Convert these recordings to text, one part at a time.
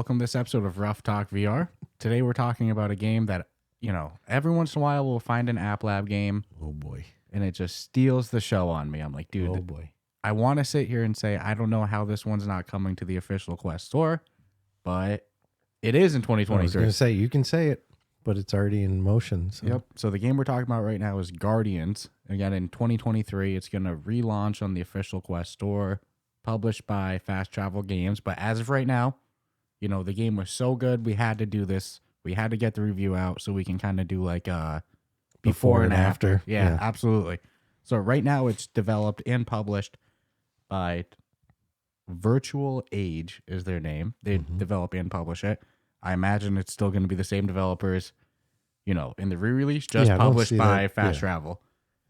welcome to this episode of Ruff Talk VR. Today we're talking about a game that, every once in a while we'll find an App Lab game. Oh boy. And it just steals the show on me. I'm like, dude, Oh boy. I want to sit here and say, I don't know how this one's not coming to the official Quest store, but it is in 2023. I was going to say, you can say it, but it's already in motion. So. Yep. So the game we're talking about right now is Guardians. Again, in 2023, it's going to relaunch on the official Quest store, published by Fast Travel Games. But as of right now, the game was so good, we had to do this. We had to get the review out so we can kind of do like before and after. Yeah, absolutely. So right now it's developed and published by VirtualAge is their name. They develop and publish it. I imagine it's still going to be the same developers, in the re-release, just published by Fast Travel.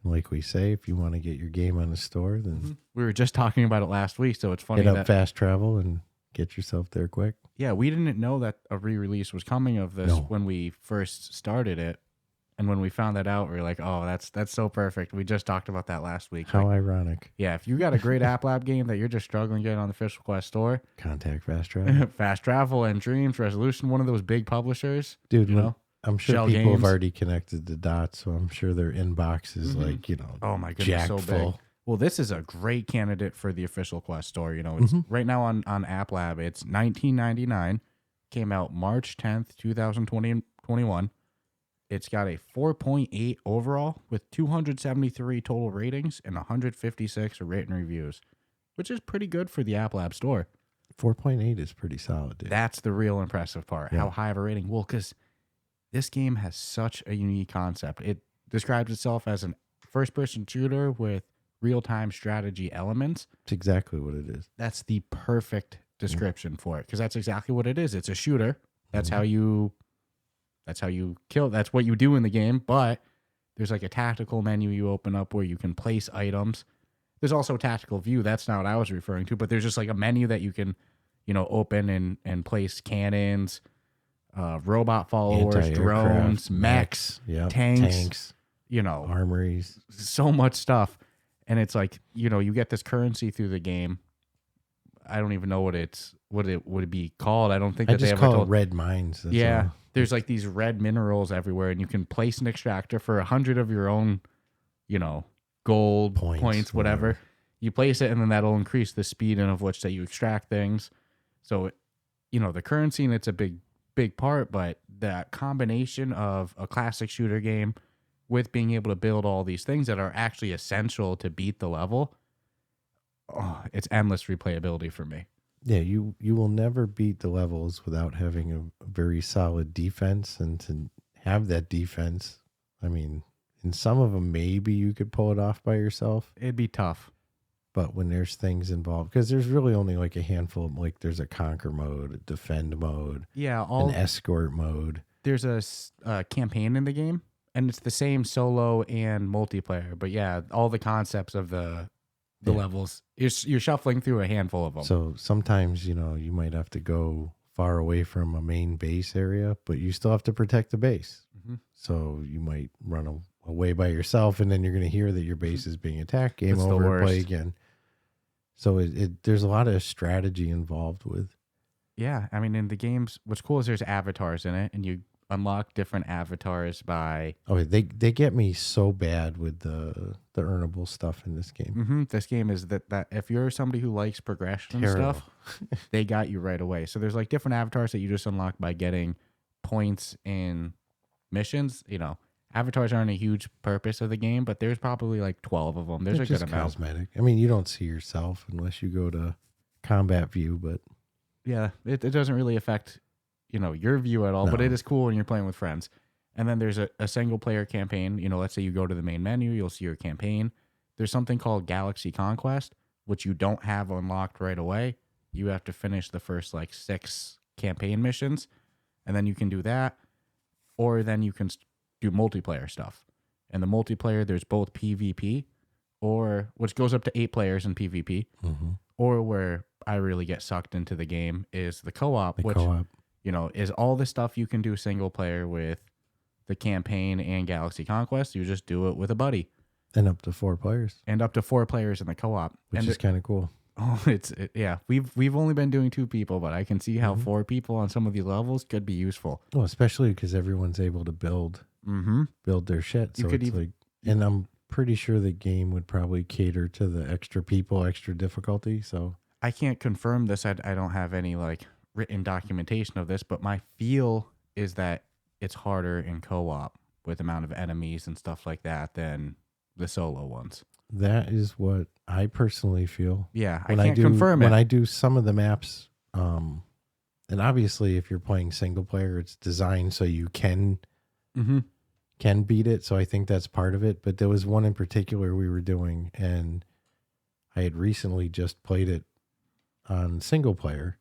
Like we say, if you want to get your game on the store, then we were just talking about it last week, so it's funny hit up Fast Travel and get yourself there quick. Yeah, we didn't know that a re-release was coming of this when we first started it. And when we found that out, we were like, oh, that's so perfect. We just talked about that last week. How ironic. Yeah, if you got a great App Lab game that you're just struggling to get on the official Quest store, contact Fast Travel. Fast Travel and Dreams Resolution, one of those big publishers. Dude, I'm sure Shell people Games. have already connected the dots, so I'm sure their inbox is oh my goodness, so full. big. Well, this is a great candidate for the official Quest store. It's right now on App Lab. It's $19.99. Came out March 10th, 2021. It's got a 4.8 overall with 273 total ratings and 156 written reviews, which is pretty good for the App Lab store. 4.8 is pretty solid, dude. That's the real impressive part. Yeah. How high of a rating? Well, because this game has such a unique concept. It describes itself as a first-person shooter with real-time strategy elements. It's exactly what it is. That's the perfect description for it, because that's exactly what it is. It's a shooter. That's how you kill. That's what you do in the game. But there's like a tactical menu you open up where you can place items. There's also a tactical view. That's not what I was referring to. But there's just like a menu that you can, open and place cannons, robot followers, drones, mechs, tanks, armories, so much stuff. And it's like, you get this currency through the game. I don't even know what it would be called. I don't think that they ever call told. it red mines. That's all. There's like these red minerals everywhere, and you can place an extractor for 100 of your own, gold points, whatever. You place it, and then that'll increase the speed of which that you extract things. So, the currency and it's a big part, but that combination of a classic shooter game with being able to build all these things that are actually essential to beat the level, it's endless replayability for me. Yeah, you will never beat the levels without having a very solid defense, and to have that defense, I mean, in some of them, maybe you could pull it off by yourself. It'd be tough. But when there's things involved, because there's really only like a handful, like there's a conquer mode, a defend mode, an escort mode. There's a campaign in the game, and it's the same solo and multiplayer. But yeah, all the concepts of the levels, you're shuffling through a handful of them. So sometimes, you might have to go far away from a main base area, but you still have to protect the base. So you might run away by yourself, and then you're going to hear that your base is being attacked. Game over, play again. So there's a lot of strategy involved with. Yeah, I mean, in the games, what's cool is there's avatars in it, and you unlock different avatars by... Oh, they get me so bad with the earnable stuff in this game. This game is that if you're somebody who likes progression and stuff, they got you right away. So there's like different avatars that you just unlock by getting points in missions. Avatars aren't a huge purpose of the game, but there's probably like 12 of them. There's a good amount. Cosmetic. I mean, you don't see yourself unless you go to combat view, but... Yeah, it doesn't really affect... your view at all, but it is cool when you're playing with friends. And then there's a single player campaign. Let's say you go to the main menu, you'll see your campaign. There's something called Galaxy Conquest, which you don't have unlocked right away. You have to finish the first 6 campaign missions, and then you can do that. Or then you can do multiplayer stuff. And the multiplayer, there's both PvP, which goes up to 8 players in PvP, or where I really get sucked into the game is the co-op, is all the stuff you can do single player with the campaign and Galaxy Conquest. You just do it with a buddy. And up to 4 players. And up to 4 players in the co-op. Which is kind of cool. Oh, yeah. We've only been doing 2 people, but I can see how 4 people on some of these levels could be useful. Well, especially because everyone's able to build their shit. So it's like, and I'm pretty sure the game would probably cater to the extra people, extra difficulty. So I can't confirm this. I don't have any like written documentation of this, but my feel is that it's harder in co-op with the amount of enemies and stuff like that than the solo ones. That is what I personally feel. Yeah, I can't confirm it. When I do some of the maps, and obviously if you're playing single player, it's designed so you can beat it. So I think that's part of it. But there was one in particular we were doing, and I had recently just played it on single player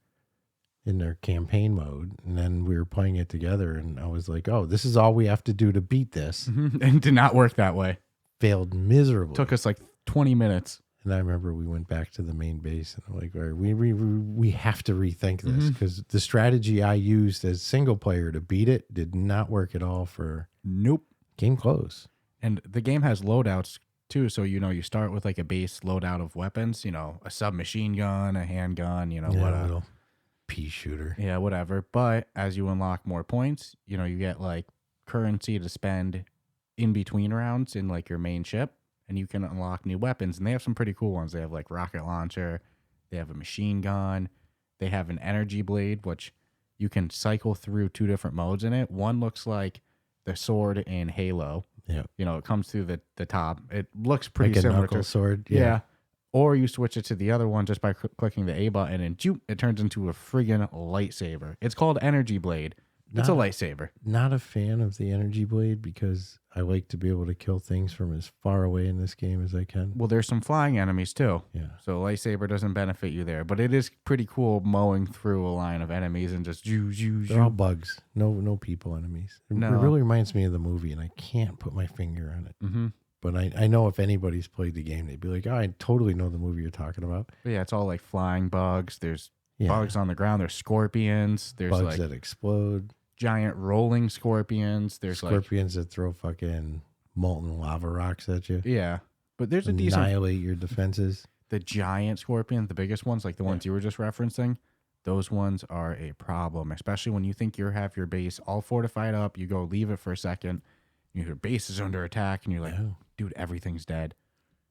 in their campaign mode, and then we were playing it together, and I was like, oh, this is all we have to do to beat this. And did not work that way. Failed miserably. Took us like 20 minutes. And I remember we went back to the main base, and I'm like, all right, we have to rethink this, because the strategy I used as single player to beat it did not work at all for game close. And the game has loadouts too, so you start with like a base loadout of weapons, a submachine gun, a handgun, a little pea shooter. Yeah, whatever. But as you unlock more points, you get like currency to spend in between rounds in like your main ship, and you can unlock new weapons. And they have some pretty cool ones. They have like rocket launcher, they have a machine gun, they have an energy blade, which you can cycle through 2 different modes in it. One looks like the sword in Halo. Yeah. It comes through the top. It looks pretty like similar a knuckle to sword. Yeah. Or you switch it to the other one just by clicking the A button, and it turns into a friggin' lightsaber. It's called Energy Blade. It's a lightsaber. Not a fan of the energy blade, because I like to be able to kill things from as far away in this game as I can. Well, there's some flying enemies too. Yeah. So lightsaber doesn't benefit you there, but it is pretty cool mowing through a line of enemies and just They're all bugs. No people enemies. It really reminds me of the movie, and I can't put my finger on it. But I know if anybody's played the game, they'd be like, oh, I totally know the movie you're talking about. But yeah, it's all like flying bugs. There's bugs on the ground. There's scorpions. There's bugs like that explode. Giant rolling scorpions. There's scorpions that throw fucking molten lava rocks at you. Yeah. But there's annihilate your defenses. The giant scorpions, the biggest ones, like the ones you were just referencing, those ones are a problem, especially when you think you have your base all fortified up. You go leave it for a second, your base is under attack, and you're like, dude, everything's dead.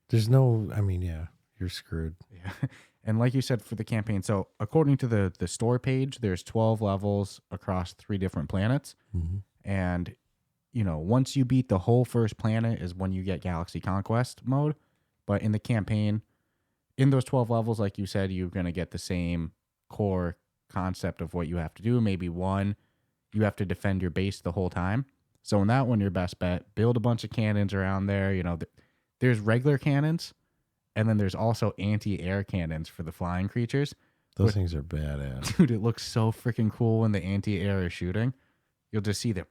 There's you're screwed. Yeah. And like you said, for the campaign, so according to the store page, there's 12 levels across 3 different planets. And, once you beat the whole first planet is when you get Galaxy Conquest mode. But in the campaign, in those 12 levels, like you said, you're going to get the same core concept of what you have to do. Maybe one, you have to defend your base the whole time. So in that one, your best bet, build a bunch of cannons around there. There's regular cannons, and then there's also anti-air cannons for the flying creatures. Those things are badass. Dude, it looks so freaking cool when the anti-air is shooting. You'll just see the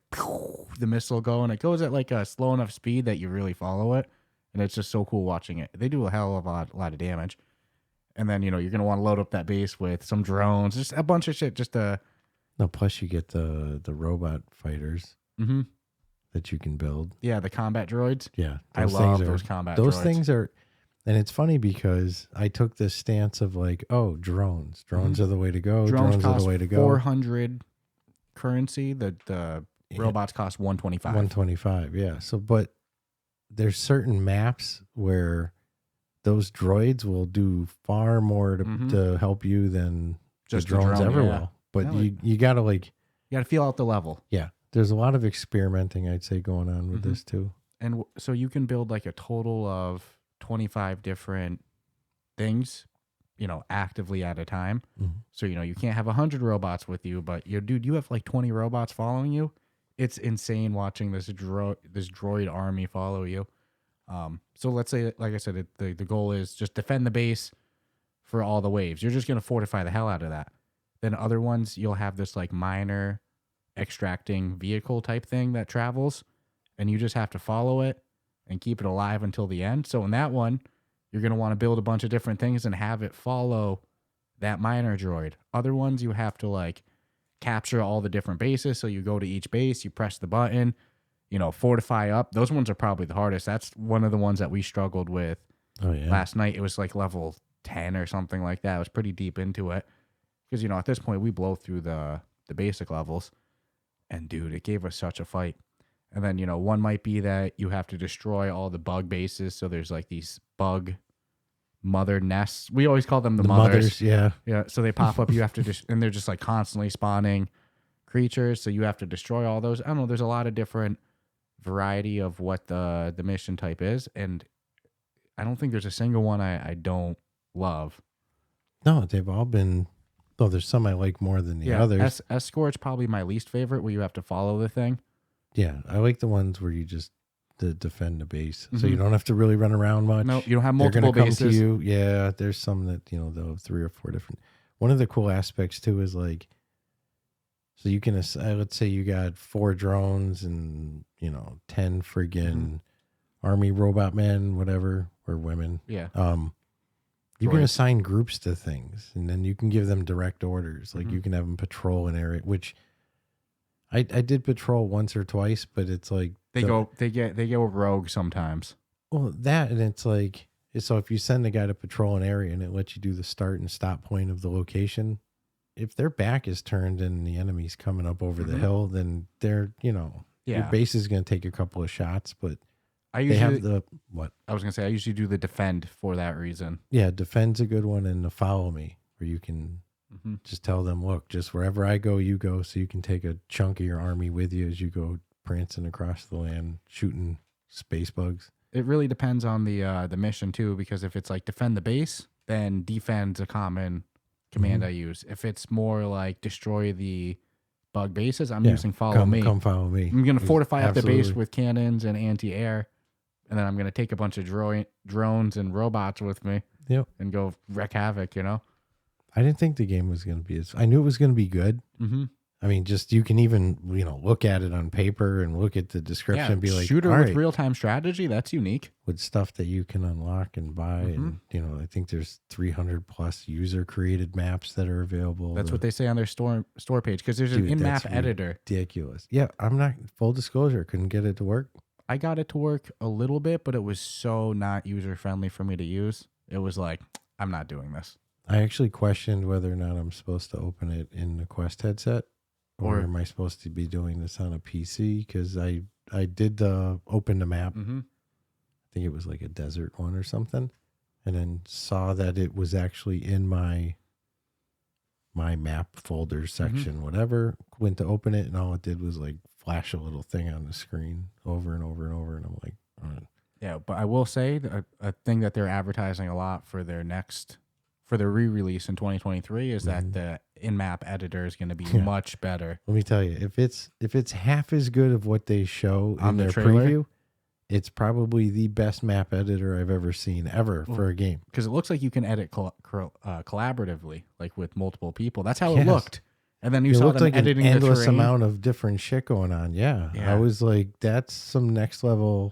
missile go, and it goes at like a slow enough speed that you really follow it. And it's just so cool watching it. They do a hell of a lot of damage. And then, you're going to want to load up that base with some drones, just a bunch of shit. No, plus you get the robot fighters that you can build. Yeah, the combat droids. Yeah. I love those combat droids. Those things are... And it's funny because I took this stance of like, oh, drones. Drones are the way to go. Drones are the way to go. 400 currency. The robots cost 125. 125, yeah. So, but there's certain maps where those droids will do far more to help you than just the drones ever will. But you got to you got to feel out the level. Yeah. There's a lot of experimenting, I'd say, going on with this too. And so you can build like a total of 25 different things, actively at a time. So, you can't have 100 robots with you, but you have like 20 robots following you. It's insane watching this droid army follow you. So let's say, like I said, the goal is just defend the base for all the waves. You're just going to fortify the hell out of that. Then other ones, you'll have this like minor extracting vehicle type thing that travels, and you just have to follow it and keep it alive until the end. So in that one, you're going to want to build a bunch of different things and have it follow that miner droid. Other ones, you have to like capture all the different bases. So you go to each base, you press the button, fortify up. Those ones are probably the hardest. That's one of the ones that we struggled with last night. It was like level 10 or something like that. I was pretty deep into it because, at this point we blow through the basic levels, and dude, it gave us such a fight. And then, one might be that you have to destroy all the bug bases. So there's like these bug mother nests. We always call them the mothers. Yeah. Yeah. So they pop up. You have to and they're just like constantly spawning creatures. So you have to destroy all those. I don't know. There's a lot of different variety of what the mission type is. And I don't think there's a single one I don't love. No, they've all been. Though there's some I like more than the others. Escort's probably my least favorite, where you have to follow the thing. Yeah, I like the ones where you just defend the base, so you don't have to really run around much. No, you don't have multiple bases. Come to you. Yeah, there's some that they'll have 3 or 4 different. One of the cool aspects too is like, so you can let's say you got 4 drones and 10 friggin' army robot men, whatever, or women. Yeah. You can assign groups to things, and then you can give them direct orders. Like you can have them patrol an area, which I did patrol once or twice, but it's like they go rogue sometimes. Well, that, and it's like, so if you send a guy to patrol an area and it lets you do the start and stop point of the location, if their back is turned and the enemy's coming up over the hill, then they're your base is going to take a couple of shots, but. I was gonna say I usually do the defend for that reason. Yeah, defend's a good one, and the follow me, where you can just tell them, look, just wherever I go, you go, so you can take a chunk of your army with you as you go prancing across the land, shooting space bugs. It really depends on the mission too, because if it's like defend the base, then defend's a common command I use. If it's more like destroy the bug bases, I'm using follow me. Come follow me. I'm gonna fortify up the base with cannons and anti-air. And then I'm going to take a bunch of drones and robots with me and go wreak havoc, I didn't think the game was going to be I knew it was going to be good. Mm-hmm. I mean, just you can even, look at it on paper and look at the description and be like, shooter with real-time strategy, that's unique. With stuff that you can unlock and buy. And, I think there's 300 plus user-created maps that are available. That's what they say on their store page, because there's an in-map editor. Ridiculous. Yeah, I'm not, full disclosure, couldn't get it to work. I got it to work a little bit, but it was so not user-friendly for me to use. It was like, I'm not doing this. I actually questioned whether or not I'm supposed to open it in the Quest headset, or am I supposed to be doing this on a PC? Because I did open the map. I think it was like a desert one or something, and then saw that it was actually in my map folder section, whatever. Went to open it, and all it did was like flash a little thing on the screen over and over and over, and I'm like, yeah. But I will say that a thing that they're advertising a lot for their re-release in 2023 is that the in-map editor is going to be much better. Let me tell you, if it's half as good of what they show in their preview, it's probably the best map editor I've ever seen for a game. Because it looks like you can edit collaboratively, like with multiple people. That's how it looked. And then you saw them like editing an endless the terrain. Amount of different shit going on. Yeah. I was like, that's some next level.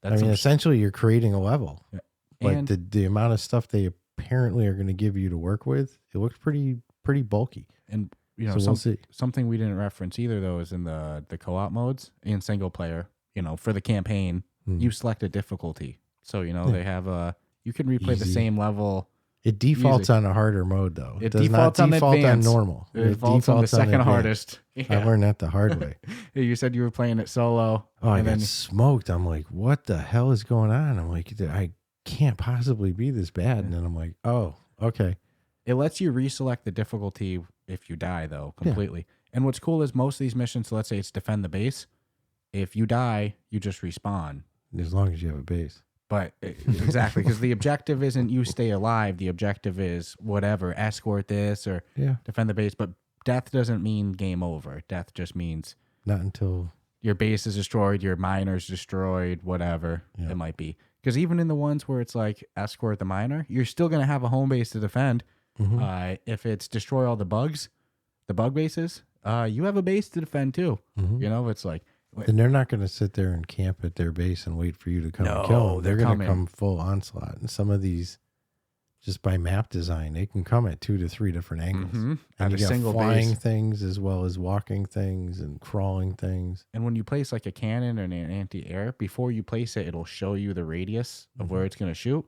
Essentially, you're creating a level. Yeah. But the amount of stuff they apparently are going to give you to work with, it looks pretty bulky. And we'll see. Something we didn't reference either, though, is in the co-op modes in single player. For the campaign, you select a difficulty. So they have you can replay the same level. It defaults on a harder mode, though. It does not default on normal. It defaults on the second hardest. Yeah. I learned that the hard way. You said you were playing it solo. Oh, I got smoked. I'm like, what the hell is going on? I'm like, I can't possibly be this bad. And then I'm like, oh, okay. It lets you reselect the difficulty if you die, though, completely. Yeah. And what's cool is most of these missions, so let's say it's defend the base. If you die, you just respawn. As long as you have a base. But exactly, because the objective isn't you stay alive. The objective is whatever, escort this or defend the base. But death doesn't mean game over. Death just means not until your base is destroyed, your miner's destroyed, whatever it might be. Because even in the ones where it's like escort the miner, you're still going to have a home base to defend. If it's destroy all the bugs, the bug bases, you have a base to defend too. It's like... And they're not going to sit there and camp at their base and wait for you to come and kill them. They're going to come full onslaught. And some of these, just by map design, they can come at 2 to 3 different angles. And you got flying things as well as walking things and crawling things. And when you place like a cannon or an anti-air, before you place it, it'll show you the radius of where it's going to shoot.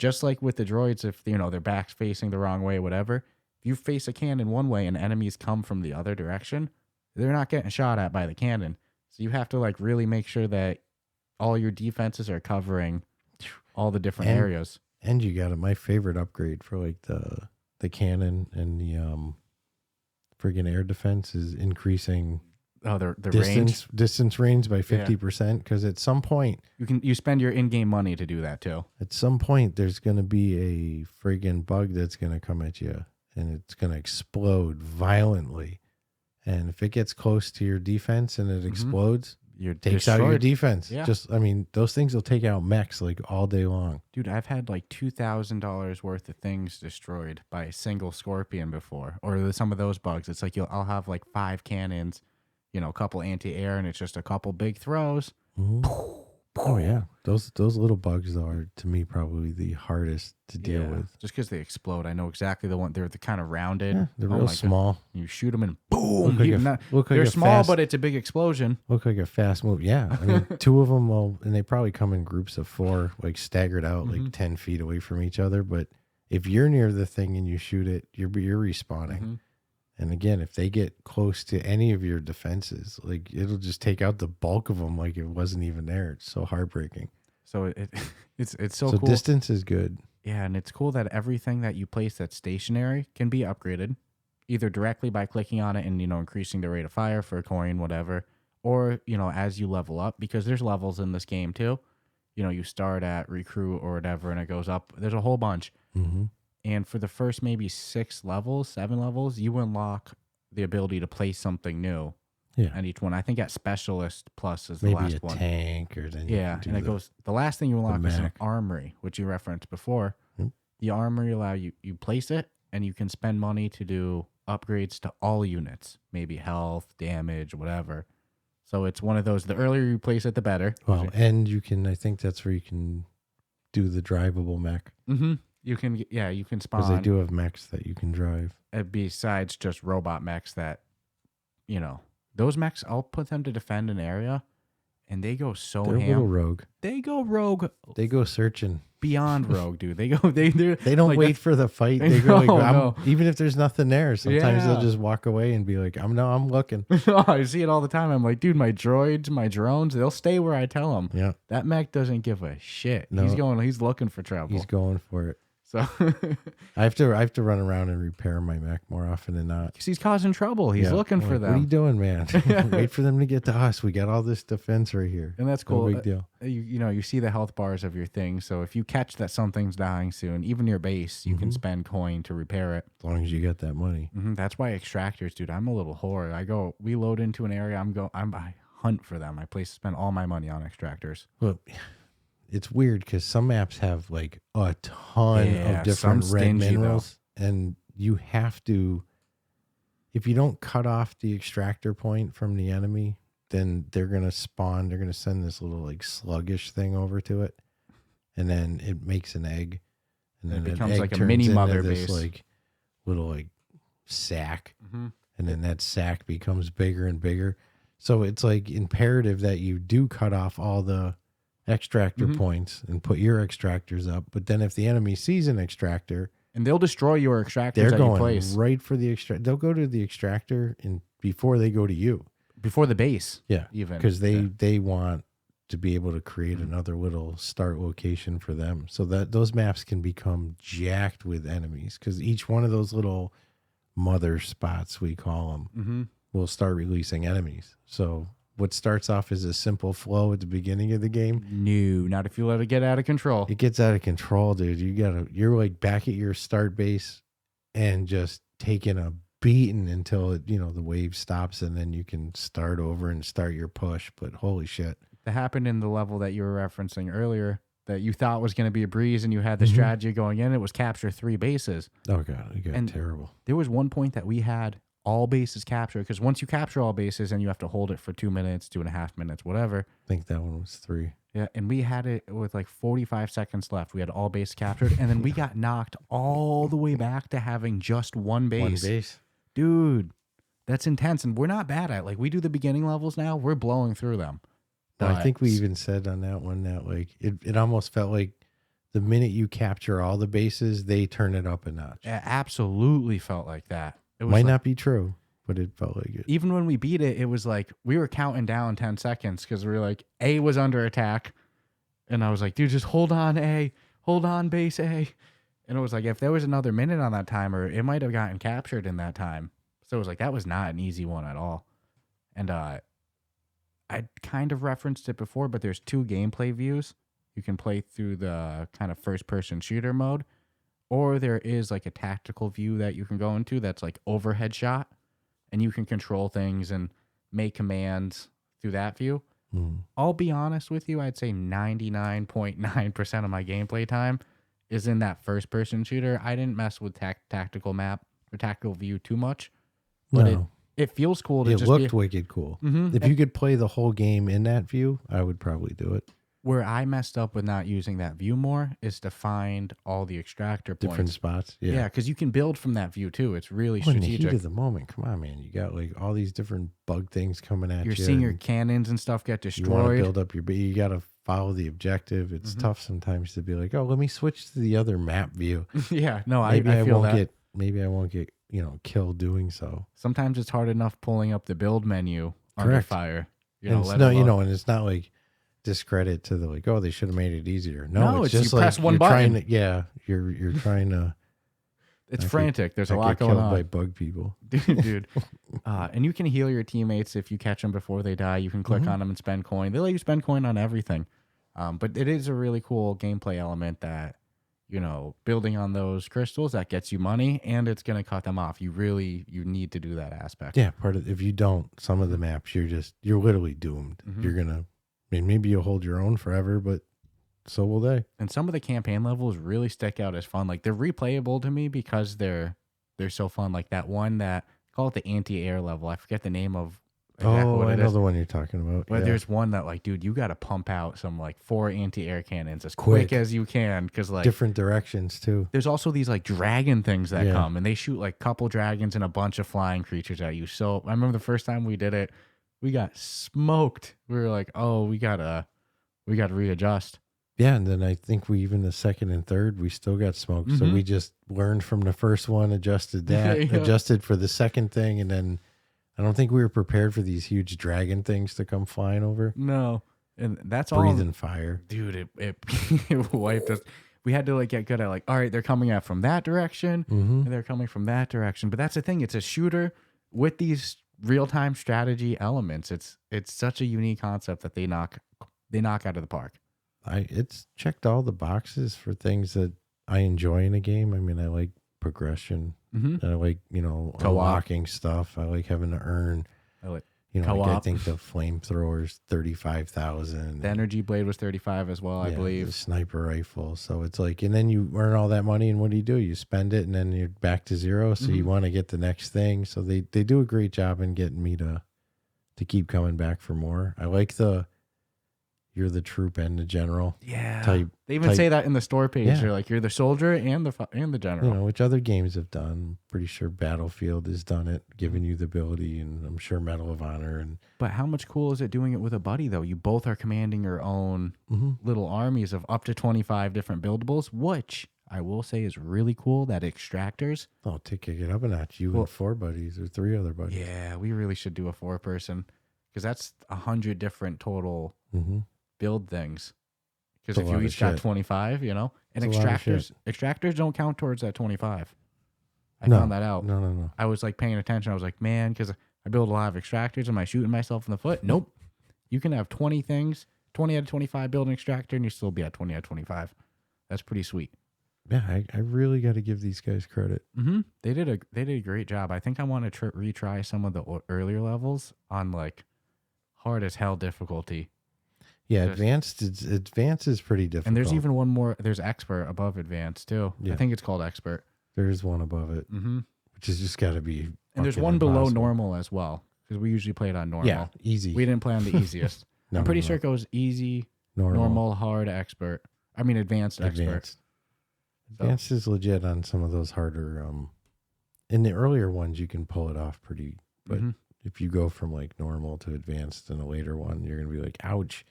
just like with the droids, if their back's facing the wrong way, whatever, if you face a cannon one way and enemies come from the other direction, they're not getting shot at by the cannon. So you have to like really make sure that all your defenses are covering all the different areas. And you got my favorite upgrade for like the cannon and the friggin' air defense is increasing the distance range by 50%, because at some point you spend your in-game money to do that too. At some point there's going to be a friggin' bug that's going to come at you and it's going to explode violently. And if it gets close to your defense and it explodes, You're takes destroyed. out your defense. Yeah. Those things will take out mechs like all day long. Dude, I've had like $2,000 worth of things destroyed by a single scorpion before, or some of those bugs. It's like I'll have like 5 cannons, a couple anti-air, and it's just a couple big throws. Mm-hmm. Oh yeah, those little bugs are to me probably the hardest to deal with. Just because they explode. I know exactly the one. They're the kind of rounded. Yeah, they're real small. You shoot them and boom. They're small, but it's a big explosion. Look like a fast move. Yeah, I mean, 2 of them and they probably come in groups of 4, like staggered out, like 10 feet away from each other. But if you're near the thing and you shoot it, you're respawning. And again, if they get close to any of your defenses, like it'll just take out the bulk of them like it wasn't even there. It's so heartbreaking. So it's so cool. Distance is good. Yeah, and it's cool that everything that you place that's stationary can be upgraded, either directly by clicking on it and increasing the rate of fire for a coin, whatever, or as you level up, because there's levels in this game too. You start at recruit or whatever, and it goes up. There's a whole bunch. Mm-hmm. And for the first maybe 7 levels, you unlock the ability to place something new. Yeah. And each one, I think at Specialist Plus is the last one. Maybe a tank or then. And it goes, the last thing you unlock is an armory, which you referenced before. The armory allow you place it and you can spend money to do upgrades to all units, maybe health, damage, whatever. So it's one of those, the earlier you place it, the better. Well, and I think that's where you can do the drivable mech. Mm-hmm. You can spawn. Because they do have mechs that you can drive. Besides just robot mechs that, those mechs, I'll put them to defend an area, and they go so They're ham. a little rogue. They go rogue. They go searching. Beyond rogue, dude. They don't like wait for the fight. They go no. Even if there's nothing there, sometimes they'll just walk away and be like, I'm looking. I see it all the time. I'm like, dude, my droids, my drones, they'll stay where I tell them. Yeah. That mech doesn't give a shit. No. He's looking for trouble. He's going for it. So I have to run around and repair my mech more often than not. Because he's causing trouble. He's looking for them. What are you doing, man? Wait for them to get to us. We got all this defense right here. And that's cool. No big deal. You see the health bars of your thing. So if you catch that something's dying soon, even your base, you can spend coin to repair it. As long as you got that money. That's why extractors, dude. I'm a little whore. We load into an area. I hunt for them. I spend all my money on extractors. Well, it's weird because some maps have like a ton of different red minerals, and you have to, if you don't cut off the extractor point from the enemy, then they're going to spawn. They're going to send this little like sluggish thing over to it, and then it makes an egg, and then it becomes like a mini mother base, like little like sack, and then that sack becomes bigger and bigger. So it's like imperative that you do cut off all the extractor points and put your extractors up. But then if the enemy sees an extractor, and they'll destroy your extractors, they're going place. Right for the extractor. They'll go to the extractor before they go to you, before the base. Yeah, even because they want to be able to create another little start location for them, so that those maps can become jacked with enemies. Because each one of those little mother spots, we call them, will start releasing enemies. So what starts off as a simple flow at the beginning of the game, no, not if you let it get out of control. It gets out of control, dude. You're like back at your start base and just taking a beating until it, the wave stops, and then you can start over and start your push. But holy shit. That happened in the level that you were referencing earlier that you thought was going to be a breeze, and you had the strategy going in. It was capture 3 bases. Oh god, it got terrible. There was one point that we had all bases captured, because once you capture all bases and you have to hold it for 2 minutes, 2.5 minutes, whatever. I think that one was 3. Yeah, and we had it with like 45 seconds left. We had all bases captured, and then we got knocked all the way back to having just one base. One base. Dude, that's intense, and we're not bad at it. Like, we do the beginning levels now, we're blowing through them. I think we even said on that one that like it almost felt like the minute you capture all the bases, they turn it up a notch. It absolutely felt like that. It was Might not be true, but it felt like it. Even when we beat it, it was like we were counting down 10 seconds because we were like, A was under attack. And I was like, dude, just hold on, A. Hold on, base A. And it was like, if there was another minute on that timer, it might have gotten captured in that time. So it was like, that was not an easy one at all. And I kind of referenced it before, but there's 2 gameplay views. You can play through the kind of first-person shooter mode, or there is like a tactical view that you can go into that's like overhead shot, and you can control things and make commands through that view. I'll be honest with you, I'd say 99.9% of my gameplay time is in that first-person shooter. I didn't mess with tactical map or tactical view too much, but it feels cool to it just looked wicked cool. If you could play the whole game in that view, I would probably do it. Where I messed up with not using that view more is to find all the extractor points. Different spots. Yeah, because you can build from that view too. It's really In the strategic. heat of the moment, come on, man. You got like all these different bug things coming at you. You're seeing your cannons and stuff get destroyed. You want to build up you got to follow the objective. It's tough sometimes to be like, oh, let me switch to the other map view. Yeah, no, maybe I feel that. Maybe I won't get killed doing so. Sometimes it's hard enough pulling up the build menu under fire. And it's not like discredit to the like, oh, they should have made it easier. No, it's just you like press one button. You're trying to. It's frantic. There's a lot going on. By bug people, dude. And you can heal your teammates if you catch them before they die. You can click on them and spend coin. They let you spend coin on everything. But it is a really cool gameplay element that, building on those crystals, that gets you money, and it's going to cut them off. You need to do that aspect. Yeah, if you don't, some of the maps, you're literally doomed. You're going to, maybe you'll hold your own forever, but so will they. And some of the campaign levels really stick out as fun. Like, they're replayable to me because they're so fun. Like that one that, call it the anti-air level. I forget the name of exactly what it is. I know the one you're talking about. But there's one that, like, dude, you got to pump out some like 4 anti-air cannons as quick as you can, because like different directions too. There's also these like dragon things that come, and they shoot like couple dragons and a bunch of flying creatures at you. So I remember the first time we did it, we got smoked. We were like, oh, we gotta readjust. Yeah, and then I think the second and third, we still got smoked. So we just learned from the first one, adjusted that, adjusted for the second thing, and then I don't think we were prepared for these huge dragon things to come flying over. No, and that's breathing fire, dude. It wiped us. We had to like get good at like, all right, they're coming out from that direction, and they're coming from that direction. But that's the thing; it's a shooter with these real-time strategy elements. It's such a unique concept that they knock out of the park. It's checked all the boxes for things that I enjoy in a game. I mean, I like progression. I like, unlocking stuff. I like having to earn. I like, I think the flamethrower's 35,000. The energy blade was 35 as well, I believe. The sniper rifle. So it's like, and then you earn all that money, and what do? You spend it, and then you're back to zero. So you want to get the next thing. So they do a great job in getting me to keep coming back for more. I like you're the troop and the general. Yeah. They even say that in the store page. They're like, you're the soldier and the general. Which other games have done. I'm pretty sure Battlefield has done it, giving you the ability, and I'm sure Medal of Honor. But how much cool is it doing it with a buddy, though? You both are commanding your own little armies of up to 25 different buildables, which I will say is really cool. That extractors. Oh, kick it up a notch. And 4 buddies or 3 other buddies. Yeah, we really should do a 4-person, because that's 100 different total build things. Because if you each got 25, and extractors don't count towards that 25. I found that out. No. I was like paying attention. I was like, man, because I build a lot of extractors. Am I shooting myself in the foot? Nope. You can have 20 things, 20 out of 25 build an extractor, and you still be at 20 out of 25. That's pretty sweet. Yeah, I really got to give these guys credit. They did a great job. I think I want to retry some of the earlier levels on like hard as hell difficulty. Yeah, advanced is pretty difficult. And there's even one more. There's expert above advanced too. Yeah. I think it's called expert. There's one above it, which has just got to be. And there's one below normal as well, because we usually play it on normal. Yeah, easy. We didn't play on the easiest. I'm pretty sure it goes easy, normal, hard, expert. I mean advanced, expert. Advanced is legit on some of those harder. In the earlier ones, you can pull it off pretty. But if you go from like normal to advanced in a later one, you're gonna be like, ouch.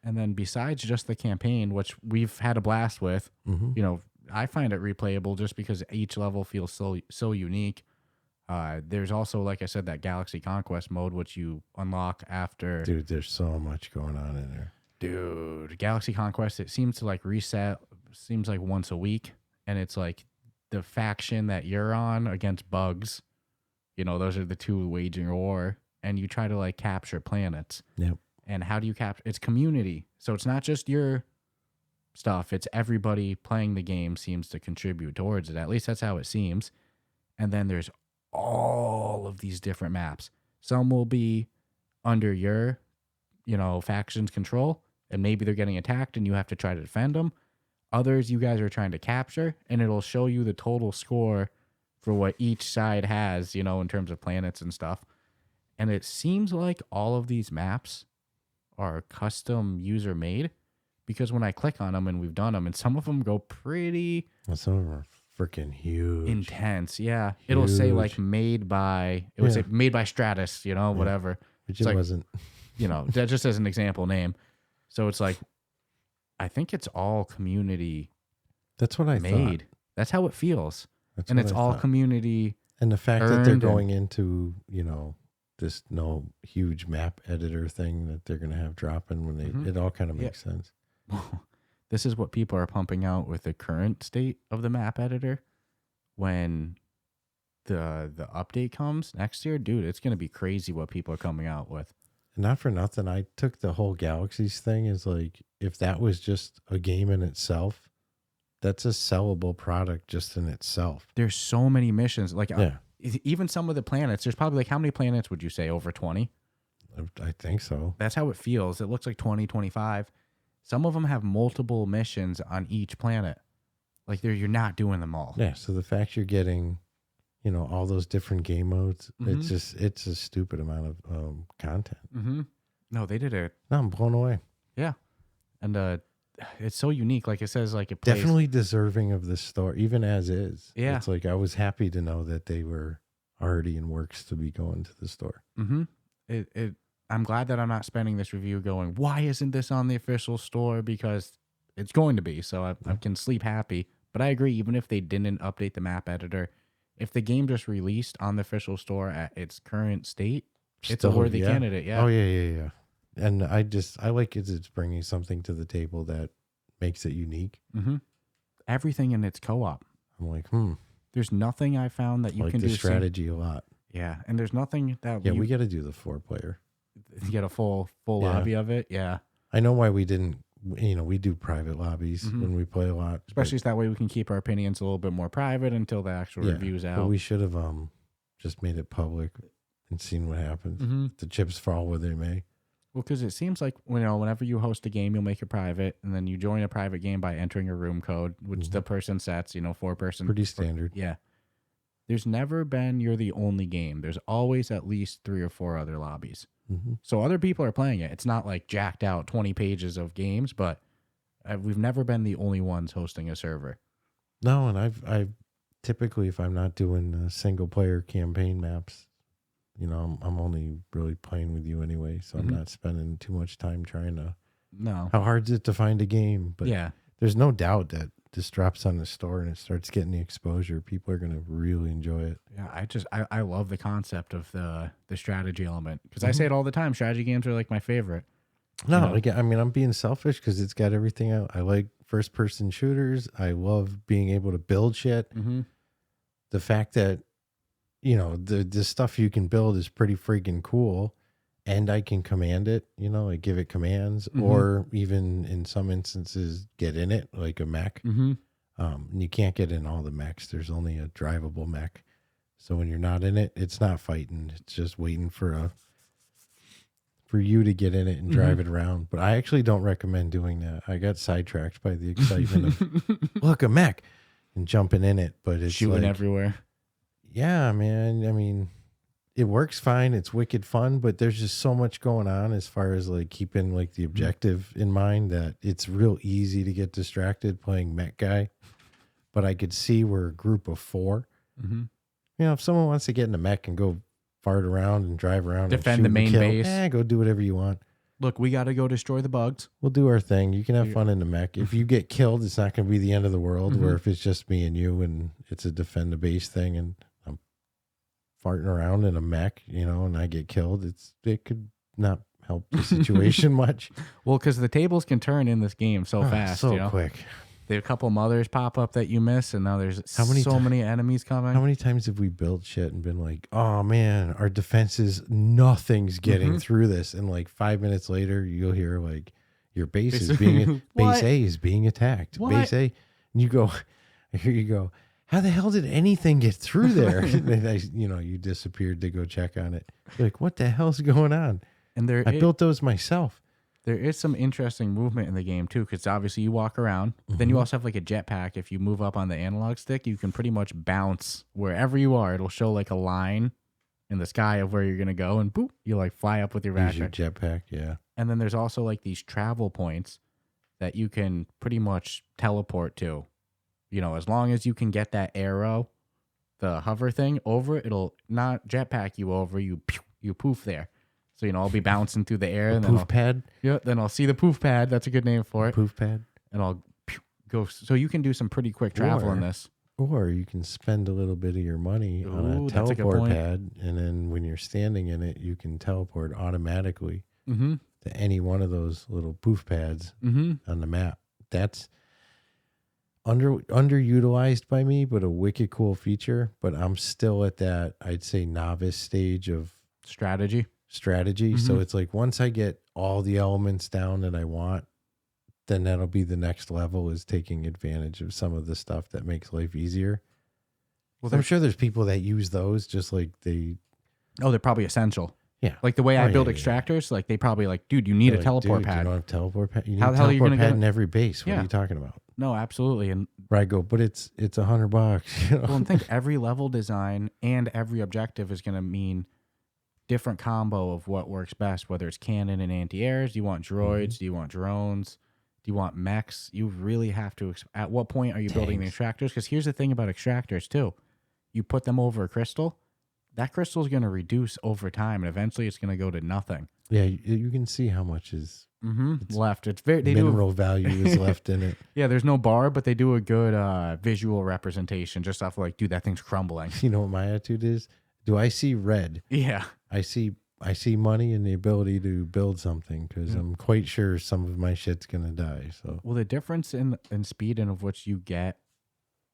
And then besides just the campaign, which we've had a blast with, you know, I find it replayable just because each level feels so unique. There's also, like I said, that Galaxy Conquest mode, which you unlock after. Dude, there's so much going on in there. Dude, Galaxy Conquest, it seems to like reset, seems like once a week. And it's like the faction that you're on against bugs. You know, those are the two waging war. And you try to like capture planets. Yep. And how do you capture? It's community. So it's not just your stuff. It's everybody playing the game seems to contribute towards it. At least that's how it seems. And then there's all of these different maps. Some will be under your, you know, faction's control, and maybe they're getting attacked and you have to try to defend them. Others you guys are trying to capture, and it'll show you the total score for what each side has, you know, in terms of planets and stuff. And it seems like all of these maps are custom user made, because when I click on them, and we've done them, and some of them go pretty... Some of them are freaking huge. Intense, yeah. Huge. It'll say like made by... It would say made by Stratus, you know, whatever. Which it wasn't. You know, that just as an example name. So it's like, I think it's all community. That's what I made. thought. That's how it feels. That's and it's all community. And the fact that they're going into, you know, this huge map editor thing that they're going to have dropping when they, it all kind of makes sense. This is what people are pumping out with the current state of the map editor. When the update comes next year, dude, it's going to be crazy what people are coming out with. Not for nothing, I took the whole Galaxies thing as like, if that was just a game in itself, that's a sellable product just in itself. There's so many missions. Like, even some of the planets, there's probably like, how many planets would you say? Over 20? I think so. That's how it feels. It looks like 20, 25. Some of them have multiple missions on each planet. Like, you're not doing them all. Yeah, so the fact you're getting, you know, all those different game modes, it's a stupid amount of content. No, they did it. No, I'm blown away. Yeah. And it's so unique. Like it says, like it plays. Definitely deserving of this story, even as is. Yeah. It's like I was happy to know that they were already in works to be going to the store. I'm glad that I'm not spending this review going, why isn't this on the official store? Because it's going to be. So I can sleep happy. But I agree, even if they didn't update the map editor, if the game just released on the official store at its current state, it's a worthy candidate. Yeah. Oh, yeah. And I like it. It's bringing something to the table that makes it unique. Everything in its co-op. I'm like, There's nothing I found that you can do. The strategy a lot. Yeah. And there's nothing that we got to do the 4-player. Get a full lobby of it. Yeah. I know why we didn't. You know, we do private lobbies when we play a lot. Especially so that way we can keep our opinions a little bit more private until the actual review's out. But we should have just made it public and seen what happens. The chips fall where they may. Well, because it seems like, you know, whenever you host a game, you'll make it private, and then you join a private game by entering a room code, which the person sets, you know, 4-person. Pretty standard. Yeah. There's never been you're the only game. There's always at least 3 or 4 other lobbies. So other people are playing it. It's not like jacked out 20 pages of games, but we've never been the only ones hosting a server. No, and I've typically, if I'm not doing single player campaign maps, you know, I'm only really playing with you anyway, so I'm not spending too much time trying to. No. How hard is it to find a game? But there's no doubt that this drops on the store and it starts getting the exposure. People are going to really enjoy it. Yeah, I love the concept of the strategy element, because I say it all the time. Strategy games are like my favorite. No, you know? I mean, I'm being selfish because it's got everything out. I like first-person shooters. I love being able to build shit. The fact that, you know, the stuff you can build is pretty freaking cool, and I can command it, you know, like give it commands, or even in some instances get in it, like a mech. And you can't get in all the mechs. There's only a drivable mech. So when you're not in it, it's not fighting. It's just waiting for you to get in it and drive it around. But I actually don't recommend doing that. I got sidetracked by the excitement of, look, a mech, and jumping in it. But it's shooting like, everywhere. Yeah, man. I mean, it works fine. It's wicked fun, but there's just so much going on as far as like keeping like the objective in mind that it's real easy to get distracted playing mech guy. But I could see we're a group of 4. You know, if someone wants to get in a mech and go fart around and drive around, defend the main base, go do whatever you want. Look, we got to go destroy the bugs. We'll do our thing. You can have fun in the mech. If you get killed, it's not going to be the end of the world. Where if it's just me and you and it's a defend the base thing and I'm farting around in a mech, and I get killed, it could not help the situation much. Well, because the tables can turn in this game so fast. So quick. There are a couple mothers pop up that you miss, and now there's many enemies coming. How many times have we built shit and been like, oh man, our defenses, nothing's getting through this. And like 5 minutes later, you'll hear like your base is being, base A is being attacked. What? Base A. And you go, here you go. How the hell did anything get through there? And you disappeared to go check on it. You're like, what the hell's going on? And I built those myself. There is some interesting movement in the game, too, because obviously you walk around. Then you also have like a jetpack. If you move up on the analog stick, you can pretty much bounce wherever you are. It'll show like a line in the sky of where you're going to go, and boop, you like fly up with your backpack. Use your jetpack, yeah. And then there's also like these travel points that you can pretty much teleport to. As long as you can get that arrow, the hover thing over, it'll not jetpack you over, you poof there. So, I'll be bouncing through the air. And then poof pad? Yeah, then I'll see the poof pad. That's a good name for it. Poof pad. And I'll go. So you can do some pretty quick travel in this. Or you can spend a little bit of your money on a teleport pad. And then when you're standing in it, you can teleport automatically to any one of those little poof pads on the map. That's underutilized by me, but a wicked cool feature. But I'm still at that, I'd say, novice stage of strategy. So it's like once I get all the elements down that I want, then that'll be the next level, is taking advantage of some of the stuff that makes life easier. Well, I'm sure there's people that use those just like they're probably essential. Yeah. Like the way I build extractors, like they probably like, dude, you need a teleport pad. You don't have teleport pad. You need How a the hell are you teleport gonna pad in every base. What are you talking about? No, absolutely. And where I go, but it's $100. Well, and think every level design and every objective is going to mean different combo of what works best, whether it's cannon and anti-airs. Do you want droids? Do you want drones? Do you want mechs? You really have to. At what point are you building the extractors? Because here's the thing about extractors too. You put them over a crystal, that crystal is going to reduce over time, and eventually it's going to go to nothing. Yeah, you can see how much is left. It's very mineral value is left in it. Yeah, there's no bar, but they do a good visual representation just off like, dude, that thing's crumbling. You know what my attitude is? Do I see red? Yeah. I see money and the ability to build something, because I'm quite sure some of my shit's going to die. So, well, the difference in speed and of which you get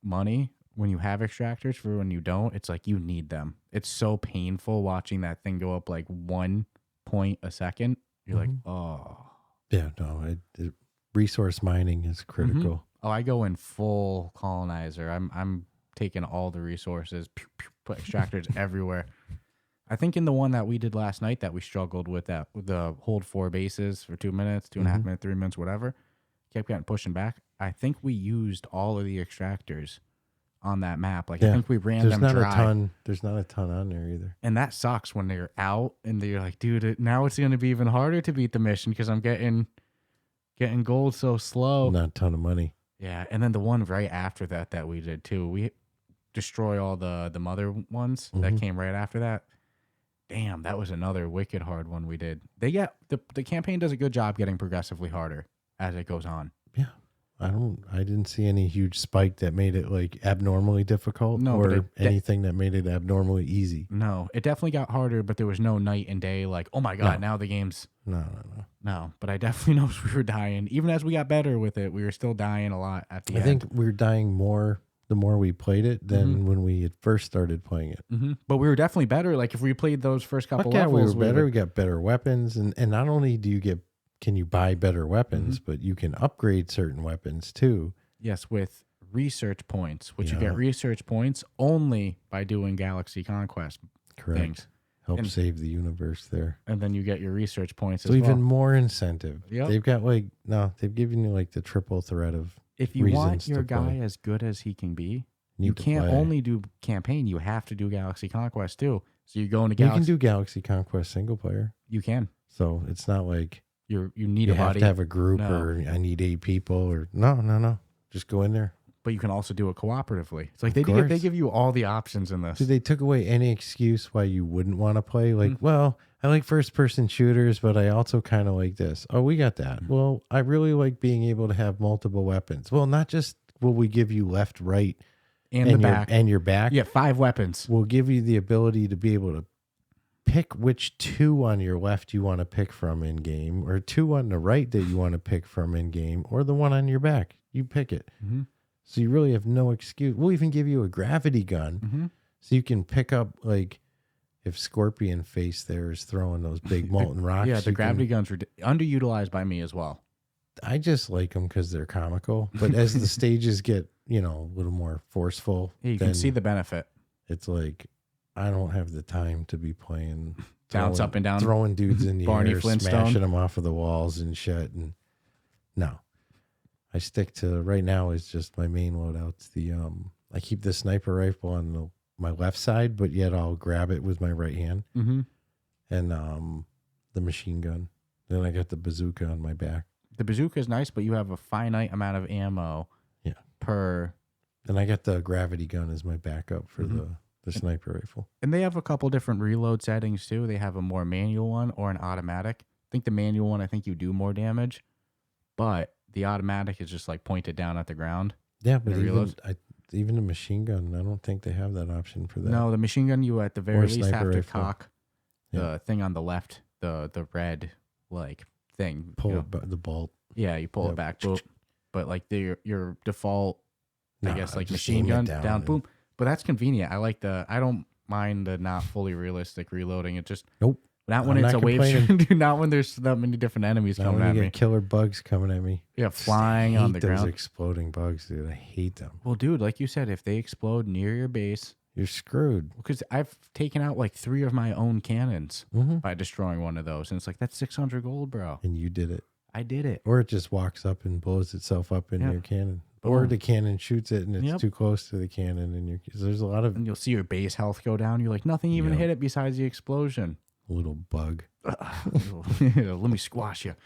money when you have extractors for when you don't, it's like you need them. It's so painful watching that thing go up like 1 point a second. You're like, oh. Yeah, no, resource mining is critical. Oh, I go in full colonizer. I'm taking all the resources, put extractors everywhere. I think in the one that we did last night that we struggled with, that with the hold 4 bases for 2 minutes, 2.5 minutes, 3 minutes, whatever, kept getting pushing back. I think we used all of the extractors on that map. Like I think we ran them dry. There's not a ton on there either. And that sucks when they're out and they're like, dude, now it's going to be even harder to beat the mission because I'm getting gold so slow. Not a ton of money. Yeah, and then the one right after that we did too. We destroy all the mother ones that came right after that. Damn, that was another wicked hard one we did. They get the campaign does a good job getting progressively harder as it goes on. Yeah. I didn't see any huge spike that made it like abnormally difficult or anything that made it abnormally easy. No, it definitely got harder, but there was no night and day like, oh my God, now the game's... No, but I definitely know we were dying. Even as we got better with it, we were still dying a lot at the end. I think we were dying more the more we played it than when we had first started playing it. But we were definitely better. Like if we played those first couple levels, we were better. We got better weapons, and not only can you buy better weapons, but you can upgrade certain weapons too. Yes, with research points, which you get research points only by doing Galaxy Conquest things. Help save the universe there. And then you get your research points as well. So even more incentive. Yep. They've got they've given you like the triple threat of if you want your guy as good as he can be, you can't only do campaign, you have to do Galaxy Conquest too. So you go into Galaxy. You can do Galaxy Conquest single player. You can. So it's not like you need a buddy. You have to have a group or I need 8 people or no. Just go in there. But you can also do it cooperatively. It's like they give you all the options in this. So they took away any excuse why you wouldn't want to play. Like, well, I like first-person shooters, but I also kind of like this. Oh, we got that. Well, I really like being able to have multiple weapons. Well, not just will we give you left, right, And the back. And your back. Yeah, 5 weapons. We'll give you the ability to be able to pick which 2 on your left you want to pick from in game, or 2 on the right that you want to pick from in game, or the one on your back. You pick it. Mm-hmm. So you really have no excuse. We'll even give you a gravity gun, so you can pick up, like, if Scorpion Face there is throwing those big molten rocks. Yeah, the gravity guns were underutilized by me as well. I just like them because they're comical. But as the stages get, a little more forceful, Yeah, you can see the benefit. It's like, I don't have the time to be playing Bounce up and down, throwing dudes in the Barney air, Flintstone. smashing them off of the walls and shit. And no, I stick to right now is just my main loadouts. I keep the sniper rifle on my left side, but yet I'll grab it with my right hand, and the machine gun. Then I got the bazooka on my back. The bazooka is nice, but you have a finite amount of ammo. Yeah. Per. And I got the gravity gun as my backup for the sniper rifle. And they have a couple different reload settings too. They have a more manual one or an automatic. I think the manual one, you do more damage, but the automatic is just like pointed down at the ground. Yeah, but even the machine gun, I don't think they have that option for that. No, the machine gun, you at the very least have to rifle. cock the thing on the left, the red thing. Pull the bolt. Yeah, you pull it back. Boom. But like your default, I guess like just machine gun aim it down, boom. But that's convenient. I don't mind the not fully realistic reloading. It just not when it's a wave. Not when there's that many different enemies coming at me. Killer bugs coming at me. Yeah, flying on the ground. Those exploding bugs, dude. I hate them. Well, dude, like you said, if they explode near your base, you're screwed. Because I've taken out like 3 of my own cannons by destroying one of those, and it's like that's 600 gold, bro. And you did it. I did it. Or it just walks up and blows itself up in your cannon. Boom. Or the cannon shoots it and it's too close to the cannon, and there's a lot of. And you'll see your base health go down. You're like, nothing even hit it besides the explosion. Little bug. Let me squash you.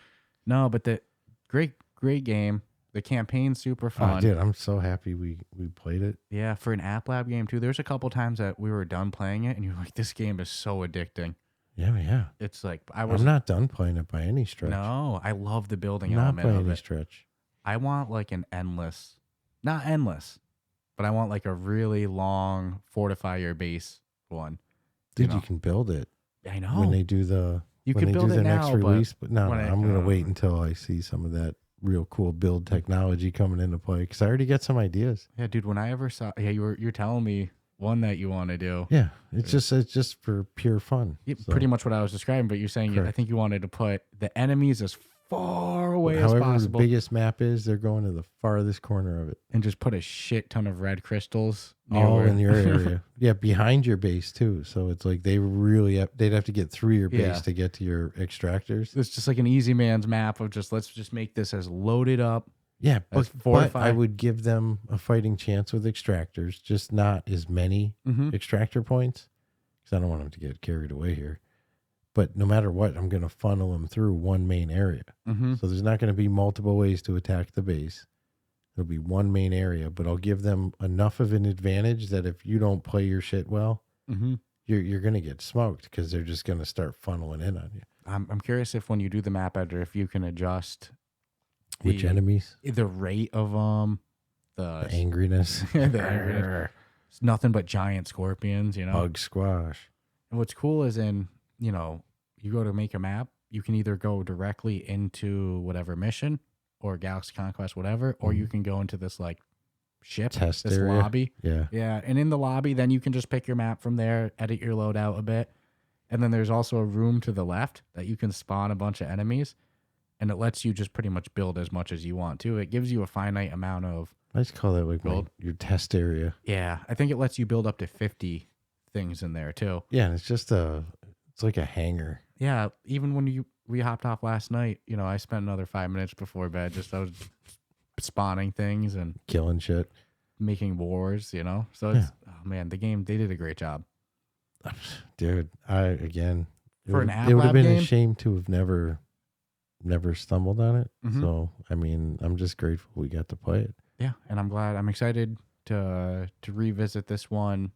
No, but the great game. The campaign's super fun. Oh, dude, I'm so happy we played it. Yeah, for an App Lab game too. There's a couple times that we were done playing it, and you're like, this game is so addicting. Yeah. It's like I'm not done playing it by any stretch. No, I love the building element by of any it. stretch. I want like an endless, not endless, but I want like a really long fortify your base one. Dude, you can build it. I know. When they do the you can build it next now, release, but no, I'm gonna wait until I see some of that real cool build technology coming into play, because I already got some ideas. Yeah, dude. When I ever saw, you're telling me one that you want to do. Yeah, it's just for pure fun. Pretty much what I was describing, but you're saying I think you wanted to put the enemies as far away as possible. However the biggest map is, they're going to the farthest corner of it, and just put a shit ton of red crystals all in your area. Yeah, behind your base too. So it's like they'd have to get through your base to get to your extractors. It's just like an easy man's map of just let's just make this as loaded up. Yeah, but I would give them a fighting chance with extractors, just not as many extractor points, because I don't want them to get carried away here. But no matter what, I'm going to funnel them through one main area. So there's not going to be multiple ways to attack the base. There'll be one main area, but I'll give them enough of an advantage that if you don't play your shit well, you're going to get smoked, because they're just going to start funneling in on you. I'm curious if when you do the map editor, if you can adjust which enemies, the rate of the angriness. The angriness. It's nothing but giant scorpions, Bug squash. And what's cool is you go to make a map, you can either go directly into whatever mission or Galaxy Conquest, whatever, or you can go into this like ship, test this area. lobby. Yeah. And in the lobby, then you can just pick your map from there, edit your loadout a bit. And then there's also a room to the left that you can spawn a bunch of enemies. And it lets you just pretty much build as much as you want to. It gives you a finite amount of. I just call that like your test area. Yeah. I think it lets you build up to 50 things in there too. Yeah. And it's like a hangar. Yeah. Even when we hopped off last night, I spent another 5 minutes before bed. I was spawning things and killing shit, making wars, So it's, oh man, the game, they did a great job. Dude, it would have been a shame to have never stumbled on it. So, I mean, I'm just grateful we got to play it. Yeah. And I'm excited to revisit this one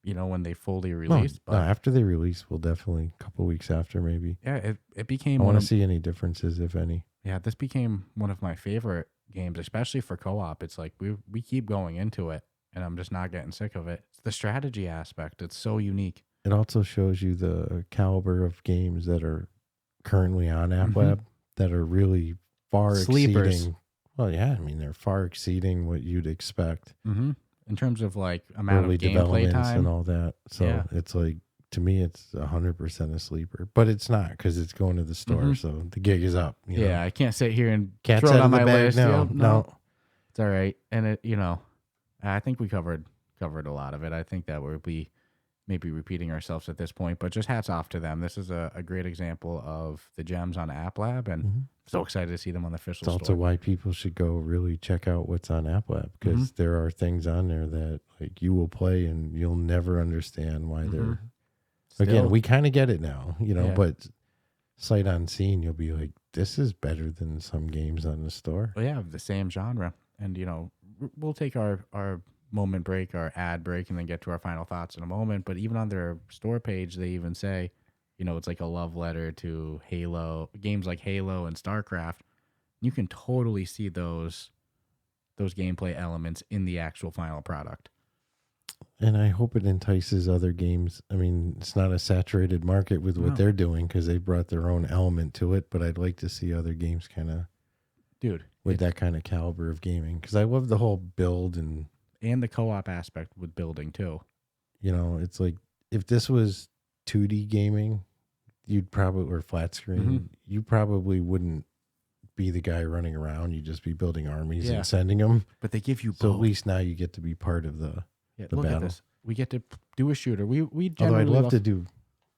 when they fully No, released. no, after they release, we'll definitely, a couple weeks after maybe. Yeah, it became I want to see any differences, if any. Yeah, this became one of my favorite games, especially for co-op. It's like we keep going into it, and I'm just not getting sick of it. It's the strategy aspect. It's so unique. It also shows you the caliber of games that are currently on App Lab that are really far Sleepers. exceeding. Well, yeah, I mean, they're far exceeding what you'd expect. In terms of like amount early of gameplay developments time and all that. So it's like, to me, it's 100% a sleeper, but it's not because it's going to the store. So the gig is up. You know? I can't sit here and Cat's throw it out on of the my bag list. now. No, it's all right. And it, I think we covered a lot of it. I think that we'll be maybe repeating ourselves at this point, but just hats off to them. This is a great example of the gems on App Lab, and so excited to see them on the official store. It's also why people should go really check out what's on App Lab, because there are things on there that like you will play and you'll never understand why they're. Again, we kind of get it now, but sight unseen, you'll be like, this is better than some games on the store. Well, yeah, the same genre. And, we'll take our moment break, our ad break, and then get to our final thoughts in a moment. But even on their store page, they even say, it's like a love letter to Halo, games like Halo and StarCraft. You can totally see those gameplay elements in the actual final product. And I hope it entices other games. I mean, it's not a saturated market with what they're doing because they brought their own element to it, but I'd like to see other games kind of with that kind of caliber of gaming, because I love the whole build and the co-op aspect with building too. It's like if this was 2D gaming, you'd probably, or flat screen, you probably wouldn't be the guy running around. You'd just be building armies and sending them. But they give you so both. At least now you get to be part of the look battle. At this. We get to do a shooter. We Although generally I'd love to do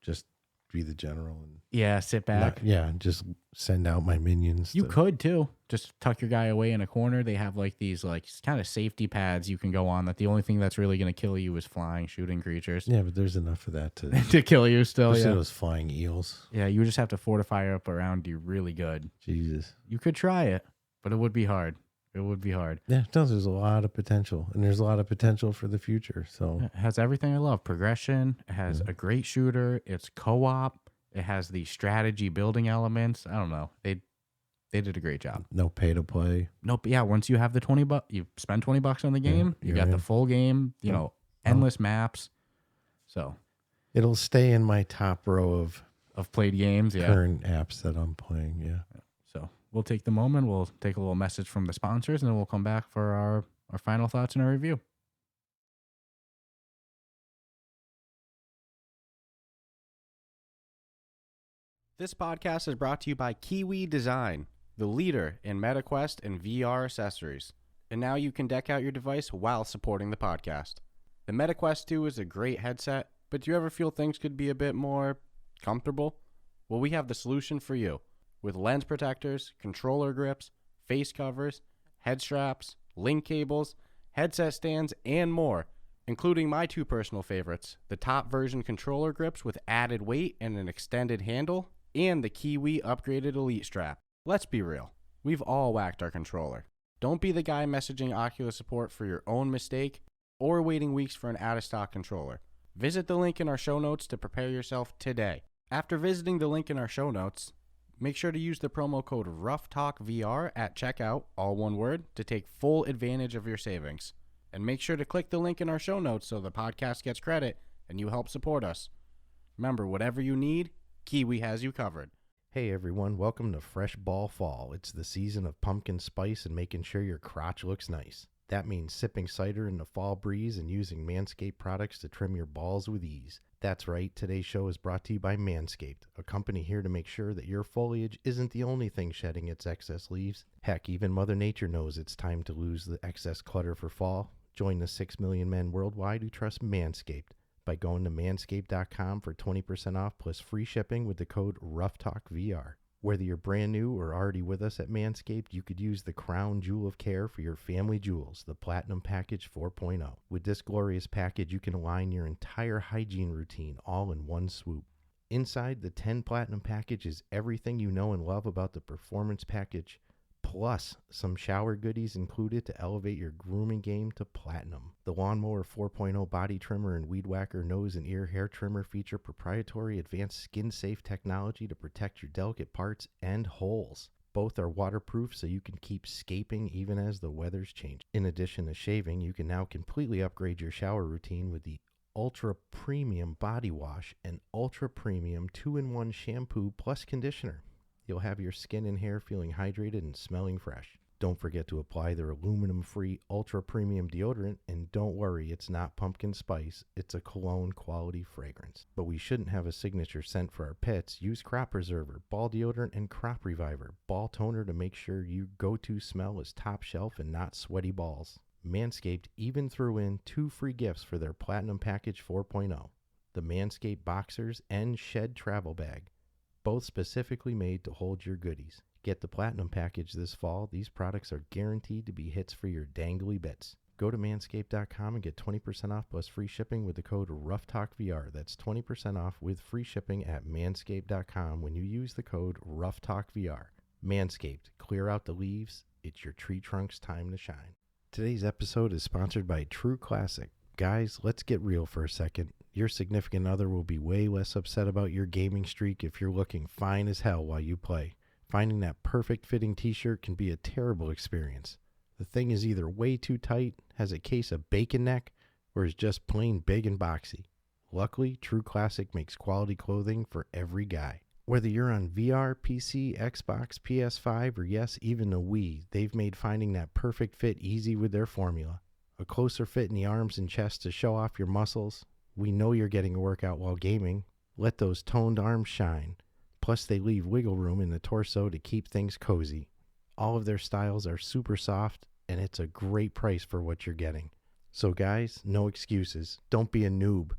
just be the general and sit back. Just send out my minions. You could too. Just tuck your guy away in a corner. They have like these like kind of safety pads you can go on. That the only thing that's really going to kill you is flying, shooting creatures. Yeah, but there's enough of that to to kill you still. Especially those flying eels. Yeah, you just have to fortify up around you really good. Jesus, you could try it, but it would be hard. It would be hard. Yeah, it does. There's a lot of potential, and there's a lot of potential for the future. So it has everything I love. Progression. It has a great shooter. It's co-op. It has the strategy building elements. I don't know. They did a great job. No pay to play. Nope. Yeah. Once you have the $20, you spend $20 on the game. You got the full game. Endless maps. So it'll stay in my top row of played games. Current apps that I'm playing. Yeah. So we'll take the moment. We'll take a little message from the sponsors, and then we'll come back for our final thoughts and our review. This podcast is brought to you by Kiwi Design, the leader in Metaquest and VR accessories. And now you can deck out your device while supporting the podcast. The Metaquest 2 is a great headset, but do you ever feel things could be a bit more comfortable? Well, we have the solution for you. With lens protectors, controller grips, face covers, head straps, link cables, headset stands, and more, including my two personal favorites, the top version controller grips with added weight and an extended handle, and the Kiwi upgraded Elite strap. Let's be real, we've all whacked our controller. Don't be the guy messaging Oculus support for your own mistake or waiting weeks for an out-of-stock controller. Visit the link in our show notes to prepare yourself today. After visiting the link in our show notes, make sure to use the promo code Ruff Talk VR at checkout, all one word, to take full advantage of your savings. And make sure to click the link in our show notes so the podcast gets credit and you help support us. Remember, whatever you need, Kiwi has you covered. Hey everyone, welcome to Fresh Ball Fall. It's the season of pumpkin spice and making sure your crotch looks nice. That means sipping cider in the fall breeze and using Manscaped products to trim your balls with ease. That's right, today's show is brought to you by Manscaped, a company here to make sure that your foliage isn't the only thing shedding its excess leaves. Heck, even Mother Nature knows it's time to lose the excess clutter for fall. Join the 6 million men worldwide who trust Manscaped by going to manscaped.com for 20% off plus free shipping with the code RuffTalkVR. Whether you're brand new or already with us at Manscaped, you could use the crown jewel of care for your family jewels, the Platinum Package 4.0. With this glorious package, you can align your entire hygiene routine all in one swoop. Inside the 10 Platinum Package is everything you know and love about the Performance Package, plus some shower goodies included to elevate your grooming game to platinum. The Lawnmower 4.0 body trimmer and Weed Whacker nose and ear hair trimmer feature proprietary advanced skin-safe technology to protect your delicate parts and holes. Both are waterproof, so you can keep scaping even as the weather's change. In addition to shaving, you can now completely upgrade your shower routine with the Ultra Premium Body Wash and Ultra Premium 2-in-1 Shampoo plus Conditioner. You'll have your skin and hair feeling hydrated and smelling fresh. Don't forget to apply their aluminum-free Ultra Premium deodorant, and don't worry, it's not pumpkin spice, it's a cologne-quality fragrance. But we shouldn't have a signature scent for our pets. Use Crop Preserver, Ball Deodorant, and Crop Reviver, Ball Toner to make sure your go-to smell is top shelf and not sweaty balls. Manscaped even threw in 2 free gifts for their Platinum Package 4.0, the Manscaped Boxers and Shed Travel Bag, both specifically made to hold your goodies. Get the Platinum Package this fall. These products are guaranteed to be hits for your dangly bits. Go to manscaped.com and get 20% off plus free shipping with the code Ruff Talk VR. That's 20% off with free shipping at manscaped.com when you use the code Ruff Talk VR. Manscaped, clear out the leaves. It's your tree trunk's time to shine. Today's episode is sponsored by True Classic. Guys, let's get real for a second. Your significant other will be way less upset about your gaming streak if you're looking fine as hell while you play. Finding that perfect fitting t-shirt can be a terrible experience. The thing is either way too tight, has a case of bacon neck, or is just plain big and boxy. Luckily, True Classic makes quality clothing for every guy. Whether you're on VR, PC, Xbox, PS5, or yes, even the Wii, they've made finding that perfect fit easy with their formula. A closer fit in the arms and chest to show off your muscles. We know you're getting a workout while gaming. Let those toned arms shine. Plus, they leave wiggle room in the torso to keep things cozy. All of their styles are super soft, and it's a great price for what you're getting. So guys, no excuses. Don't be a noob.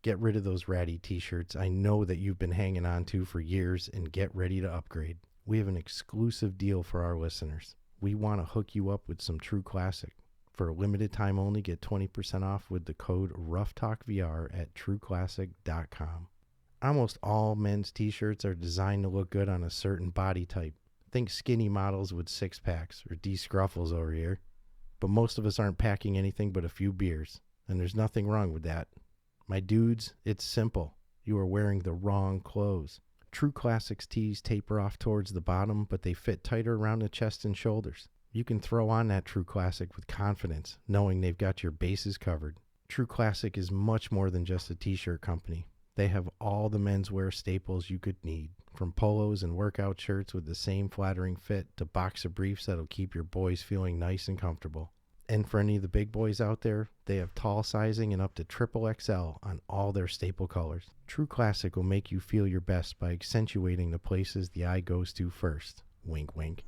Get rid of those ratty t-shirts I know that you've been hanging on to for years, and get ready to upgrade. We have an exclusive deal for our listeners. We want to hook you up with some True Classic. For a limited time only, get 20% off with the code RuffTalkVR at trueclassic.com. Almost all men's t-shirts are designed to look good on a certain body type. Think skinny models with six-packs or Dscruffles over here. But most of us aren't packing anything but a few beers, and there's nothing wrong with that. My dudes, it's simple. You are wearing the wrong clothes. True Classics tees taper off towards the bottom, but they fit tighter around the chest and shoulders. You can throw on that True Classic with confidence, knowing they've got your bases covered. True Classic is much more than just a t-shirt company. They have all the menswear staples you could need, from polos and workout shirts with the same flattering fit to boxer briefs that'll keep your boys feeling nice and comfortable. And for any of the big boys out there, they have tall sizing and up to XXL on all their staple colors. True Classic will make you feel your best by accentuating the places the eye goes to first. Wink, wink.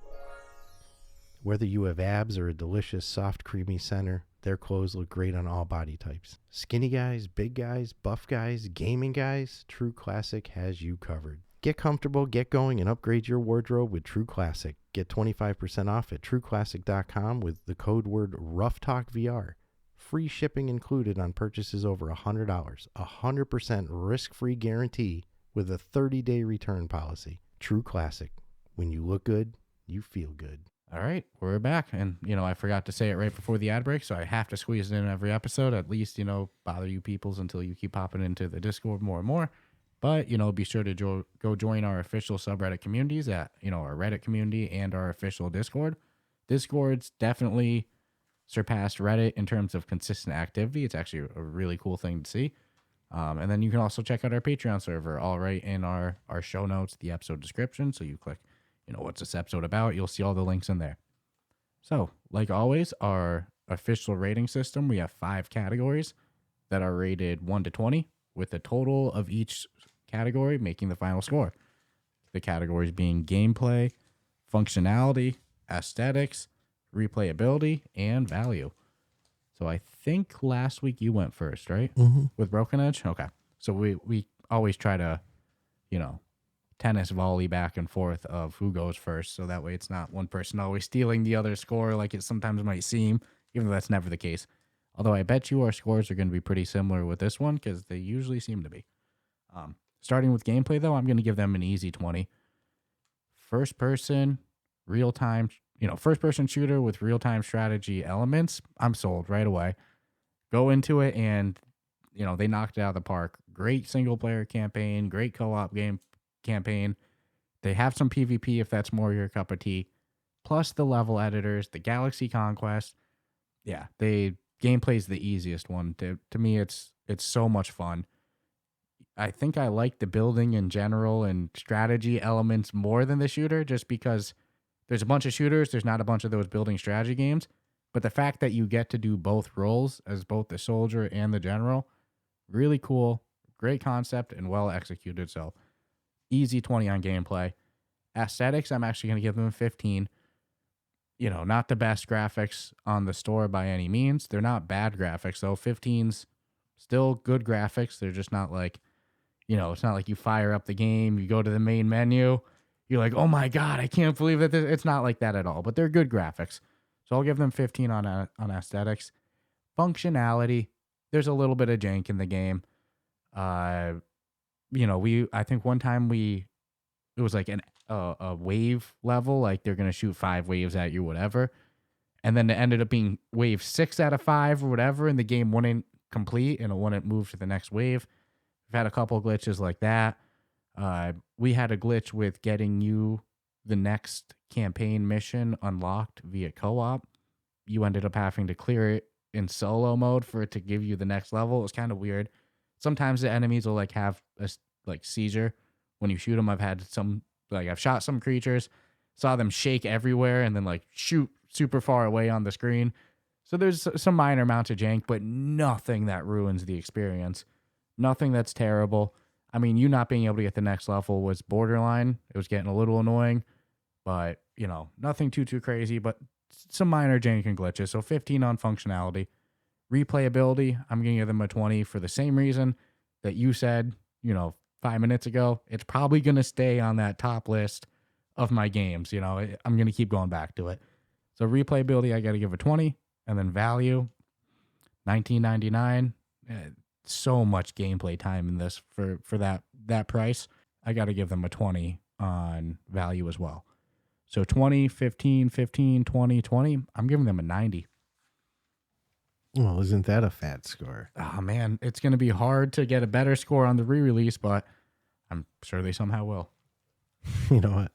Whether you have abs or a delicious, soft, creamy center, their clothes look great on all body types. Skinny guys, big guys, buff guys, gaming guys, True Classic has you covered. Get comfortable, get going, and upgrade your wardrobe with True Classic. Get 25% off at trueclassic.com with the code word RuffTalkVR. Free shipping included on purchases over $100. 100% risk-free guarantee with a 30-day return policy. True Classic. When you look good, you feel good. All right, we're back. And, I forgot to say it right before the ad break, so I have to squeeze it in every episode, at least, bother you peoples until you keep popping into the Discord more and more. But, be sure to go join our official subreddit communities at, our Reddit community and our official Discord. Discord's definitely surpassed Reddit in terms of consistent activity. It's actually a really cool thing to see. And then you can also check out our Patreon server, all right in our show notes, the episode description. So you click, what's this episode about? You'll see all the links in there. So, like always, our official rating system, we have 5 categories that are rated 1 to 20, with a total of each category making the final score. The categories being gameplay, functionality, aesthetics, replayability, and value. So I think last week you went first, right? Mm-hmm. With Broken Edge? Okay. So we always try to, tennis volley back and forth of who goes first. So that way it's not one person always stealing the other score like it sometimes might seem, even though that's never the case. Although I bet you our scores are going to be pretty similar with this one because they usually seem to be. Starting with gameplay, though, I'm going to give them an easy 20. First person, real-time first person shooter with real time strategy elements, I'm sold right away. Go into it and, they knocked it out of the park. Great single player campaign, great co-op game campaign. They have some PvP if that's more your cup of tea. Plus the level editors, the Galaxy Conquest. Yeah, gameplay's the easiest one. To me, it's so much fun. I think I like the building in general and strategy elements more than the shooter, just because there's a bunch of shooters. There's not a bunch of those building strategy games. But the fact that you get to do both roles as both the soldier and the general, really cool, great concept, and well executed. So easy 20 on gameplay. Aesthetics, I'm actually going to give them 15. Not the best graphics on the store by any means. They're not bad graphics, though. 15's still good graphics. They're just not like, it's not like you fire up the game, you go to the main menu, you're like, oh my God, I can't believe that it's not like that at all. But they're good graphics. So I'll give them 15 on aesthetics. Functionality, there's a little bit of jank in the game. I think one time it was like a wave level, like they're going to shoot 5 waves at you, whatever. And then it ended up being wave 6 out of 5 or whatever, and the game wouldn't complete and it wouldn't move to the next wave. We've had a couple glitches like that. We had a glitch with getting you the next campaign mission unlocked via co-op. You ended up having to clear it in solo mode for it to give you the next level. It was kind of weird. Sometimes the enemies will have a seizure when you shoot them. I've shot some creatures, saw them shake everywhere and then shoot super far away on the screen. So there's some minor amounts of jank, but nothing that ruins the experience. Nothing that's terrible. I mean, you not being able to get the next level was borderline. It was getting a little annoying, but nothing too crazy, but some minor jank and glitches. So 15 on functionality. Replayability, I'm going to give them a 20 for the same reason that you said, 5 minutes ago. It's probably going to stay on that top list of my games. I'm going to keep going back to it. So replayability, I got to give a 20. And then value, $19.99. So much gameplay time in this for that price. I got to give them a 20 on value as well. So 20, 15, 15, 20, 20. I'm giving them a 90. Well, isn't that a fat score? Oh, man. It's going to be hard to get a better score on the re-release, but I'm sure they somehow will. You know what?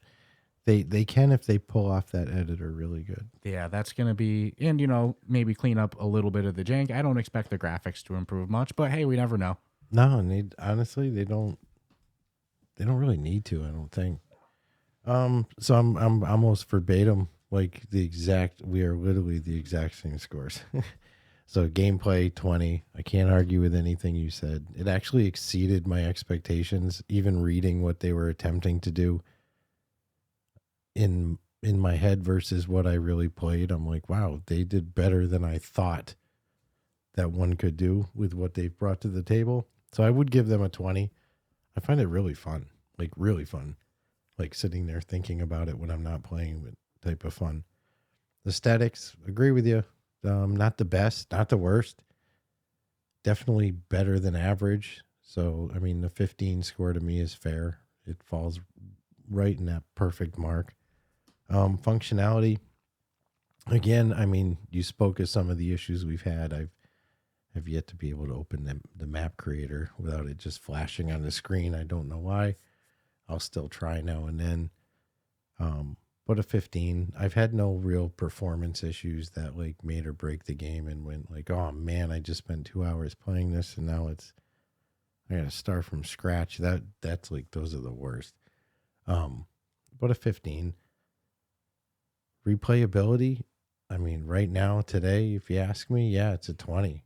They can if they pull off that editor really good. Yeah, that's going to be... And, maybe clean up a little bit of the jank. I don't expect the graphics to improve much, but hey, we never know. No, and they don't really need to, I don't think. So I'm almost verbatim, we are literally the exact same scores. So gameplay 20. I can't argue with anything you said. It actually exceeded my expectations, even reading what they were attempting to do in my head versus what I really played. I'm like, wow, they did better than I thought that one could do with what they've brought to the table. So I would give them a 20. I find it really fun, really fun. Sitting there thinking about it when I'm not playing, with type of fun. Aesthetics, agree with you. Not the best, not the worst. Definitely better than average. So, I mean, the 15 score to me is fair. It falls right in that perfect mark. Functionality, again, I mean, you spoke of some of the issues we've had. I've yet to be able to open the map creator without it just flashing on the screen. I don't know why. I'll still try now and then. But a 15. I've had no real performance issues that made or break the game and went oh man, I just spent 2 hours playing this and now I gotta start from scratch. That's those are the worst. But a 15. Replayability, I mean, right now, today, if you ask me, yeah, it's a 20.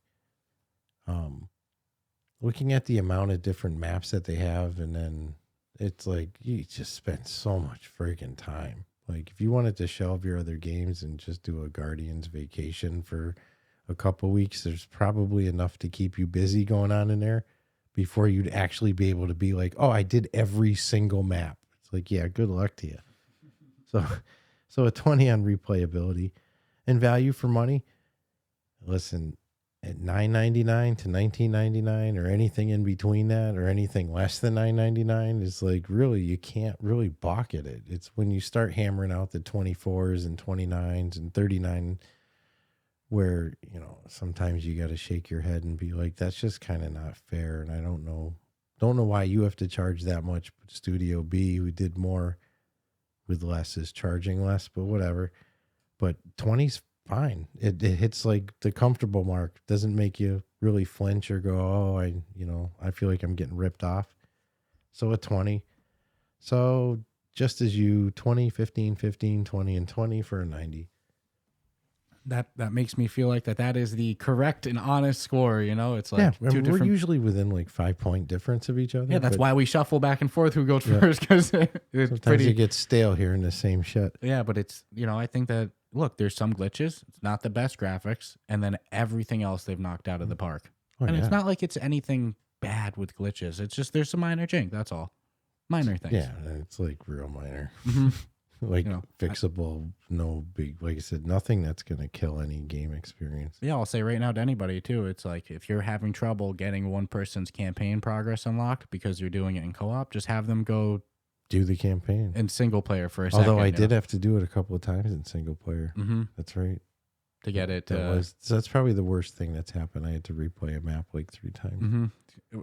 Looking at the amount of different maps that they have, and then it's you just spend so much freaking time. If you wanted to shelve your other games and just do a Guardians vacation for a couple weeks, there's probably enough to keep you busy going on in there before you'd actually be able to be oh, I did every single map. It's yeah, good luck to you. So a 20 on replayability and value for money. Listen, at $9.99 to $19.99 or anything in between that or anything less than $9.99 is like really you can't really balk at it. It's when you start hammering out the 24s and 29s and 39 where, you know, sometimes you got to shake your head and be like, that's just kind of not fair. And I don't know why you have to charge that much. But Studio B, who did more with less, is charging less, but whatever. But 20's fine. It hits like the comfortable mark. Doesn't make you really flinch or go, oh, I feel like I'm getting ripped off. So a 20. So just as you 20, 15, 15, 20, and 20 for a 90. That makes me feel like that is the correct and honest score. You know, it's like we're usually within like 5-point difference of each other. Yeah, that's why we shuffle back and forth who goes first, because sometimes you get stale hearing the same shit. Yeah, but it's, you know, I think that, look, there's some glitches. It's not the best graphics, and then everything else they've knocked out of the park. It's not like it's anything bad with glitches. It's just there's some minor jink. That's all, minor things. Yeah, it's like real minor. Like, you know, fixable, no big, like I said, nothing that's going to kill any game experience. Yeah, I'll say right now to anybody too, it's like if you're having trouble getting one person's campaign progress unlocked because you're doing it in co-op, just have them go do the campaign in single player for a second. Although I did have to do it a couple of times in single player. That's right. To get it. So that's probably the worst thing that's happened. I had to replay a map like 3 times.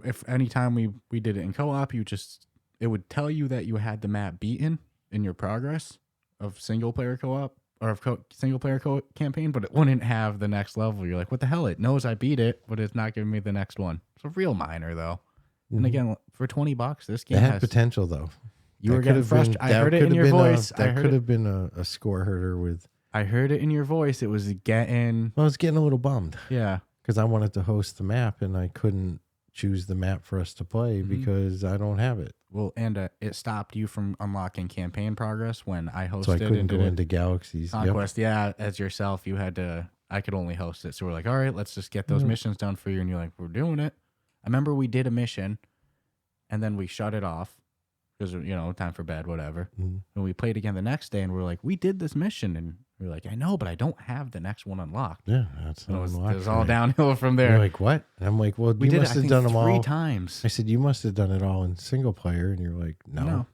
If anytime we did it in co-op, it would tell you that you had the map beaten in your progress of single player co-op or of single player campaign, but it wouldn't have the next level. You're like, what the hell? It knows I beat it, but it's not giving me the next one. It's a real minor though. And again, for $20, this game has potential though. You were getting frustrated. I heard it in your voice. That could have been a score herder with. I heard it in your voice. It was getting. I was getting a little bummed. Yeah, because I wanted to host the map and I couldn't choose the map for us to play because I don't have it. Well, and it stopped you from unlocking campaign progress when I hosted. So I couldn't go into Galaxies. Conquest. Yep. Yeah, as yourself, you had to. I could only host it. So we're like, all right, let's just get those missions done for you. And you're like, we're doing it. I remember we did a mission, and then we shut it off because, you know, time for bed, whatever. And we played again the next day, and we're like, we did this mission, and we're like, I know, but I don't have the next one unlocked. Yeah, that's it was all downhill from there. You're like, what? And I'm like, well, you must have done them all 3 times. I said, you must have done it all in single player, and you're like, no.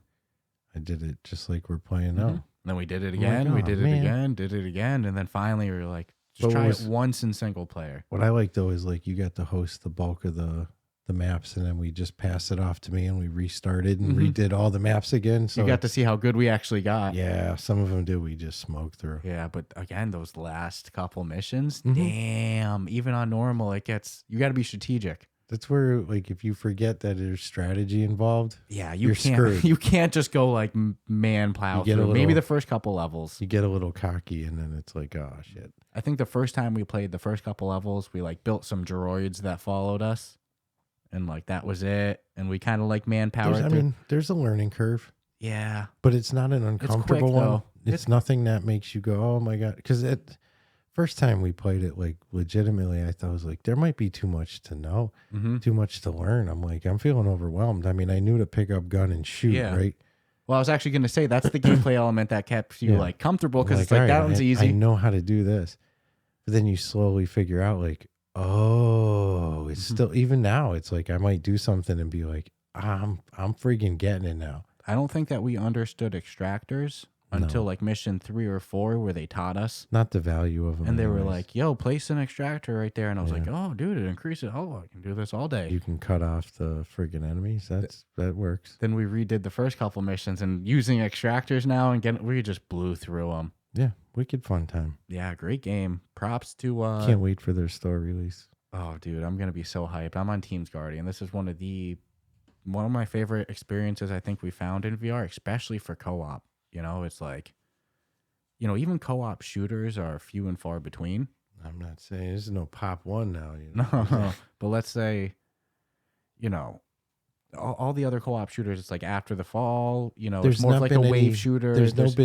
I did it just like we're playing now. And then we did it again. Like, we did it again, and then finally we were like, just try it once in single player. What I like though is like you got to host the bulk of the maps, and then we just passed it off to me, and we restarted and redid all the maps again. So you got to see how good we actually got. Yeah, some of them did. We just smoked through. Yeah, but again, those last couple missions, damn, even on normal, you got to be strategic. That's where, like, if you forget that there's strategy involved, you're can't screwed. You can't just go like man plow through. Maybe the first couple levels. You get a little cocky, and then it's like, oh shit. I think the first time we played the first couple levels, we like built some droids that followed us. And like that was it, and we kind of like manpower. I mean, there's a learning curve. Yeah, but it's not an uncomfortable one. It's nothing that makes you go, "Oh my god!" Because first time we played it, like legitimately, I thought, I was like, there might be too much to know, too much to learn. I'm like, I'm feeling overwhelmed. I mean, I knew to pick up gun and shoot, right? Well, I was actually going to say that's the gameplay element that kept you like comfortable because it's like that one's easy. I know how to do this, but then you slowly figure out like. Oh, it's still, even now, it's like I might do something and be like, I'm freaking getting it now. I don't think that we understood extractors until like mission 3 or 4 where they taught us. Not the value of them. And they were like, yo, place an extractor right there. And I was like, oh, dude, it increases. Oh, I can do this all day. You can cut off the friggin' enemies. That works. Then we redid the first couple missions and using extractors now and we just blew through them. Yeah, wicked fun time. Yeah, great game. Props to... Can't wait for their store release. Oh, dude, I'm going to be so hyped. I'm on Teams Guardian. This is one of my favorite experiences I think we found in VR, especially for co-op. You know, it's like, you know, even co-op shooters are few and far between. I'm not saying there's no Pop 1 now. You know? No, but let's say, you know, all the other co-op shooters, it's like after the fall, you know, it's more like a wave shooter. There's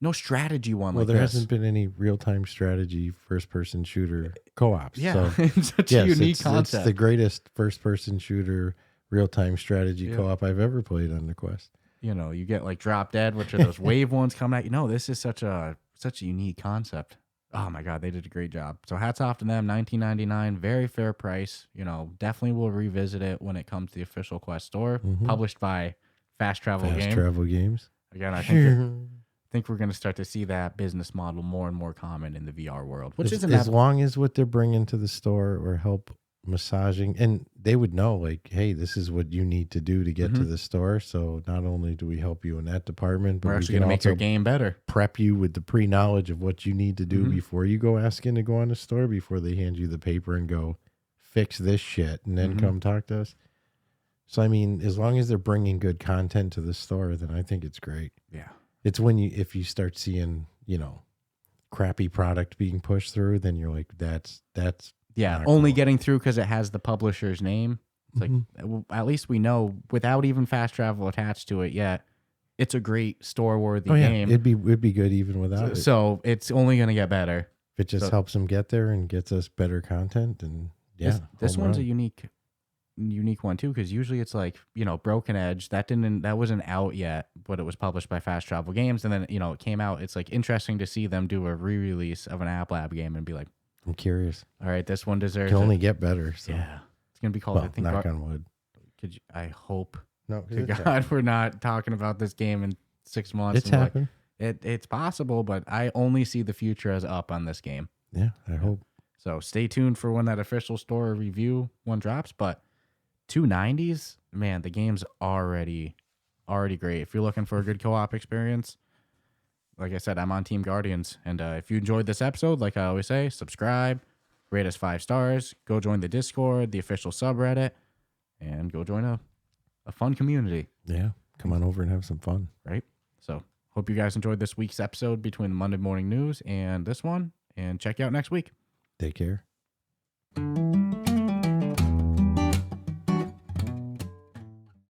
no strategy one. Well, like there hasn't been any real-time strategy first-person shooter co-ops. Yeah, so, it's such a unique concept. It's the greatest first-person shooter real-time strategy co-op I've ever played on the Quest. You know, you get like Drop Dead, which are those wave ones coming at you. No, this is such a unique concept. Oh my God, they did a great job. So hats off to them. $19.99, very fair price. You know, definitely will revisit it when it comes to the official Quest store, published by Fast Travel Games. Again, I think we're going to start to see that business model more and more common in the VR world, which isn't as long as what they're bringing to the store or help massaging, and they would know, like, hey, this is what you need to do to get to the store. So not only do we help you in that department, but we're actually going to make your game better. Prep you with the pre-knowledge of what you need to do before you go asking to go on the store, before they hand you the paper and go fix this shit and then come talk to us. So I mean, as long as they're bringing good content to the store, then I think it's great. Yeah, it's when if you start seeing, you know, crappy product being pushed through, then you're like, that's yeah, only getting through because it has the publisher's name. It's like, well, at least we know without even fast travel attached to it yet, it's a great store-worthy game. It'd be good even without it. So it's only going to get better. If it just helps them get there and gets us better content, and this one's a unique one too, because usually it's like, you know, Broken Edge that wasn't out yet, but it was published by Fast Travel Games, and then, you know, it came out. It's like interesting to see them do a re-release of an App Lab game and be like, I'm curious. All right, this one deserves. It can only get better. So. Yeah, it's gonna be called. I think. Knock on wood. I hope. No, to God, we're not talking about this game in 6 months. It's happened. It's possible, but I only see the future as up on this game. Yeah, I hope. So stay tuned for when that official store review one drops. But 290s, man, the game's already great. If you're looking for a good co-op experience. Like I said, I'm on Team Guardians. And if you enjoyed this episode, like I always say, subscribe, rate us 5 stars, go join the Discord, the official subreddit, and go join a fun community. Yeah, come on over and have some fun. Right? So hope you guys enjoyed this week's episode between the Monday Morning News and this one. And check you out next week. Take care.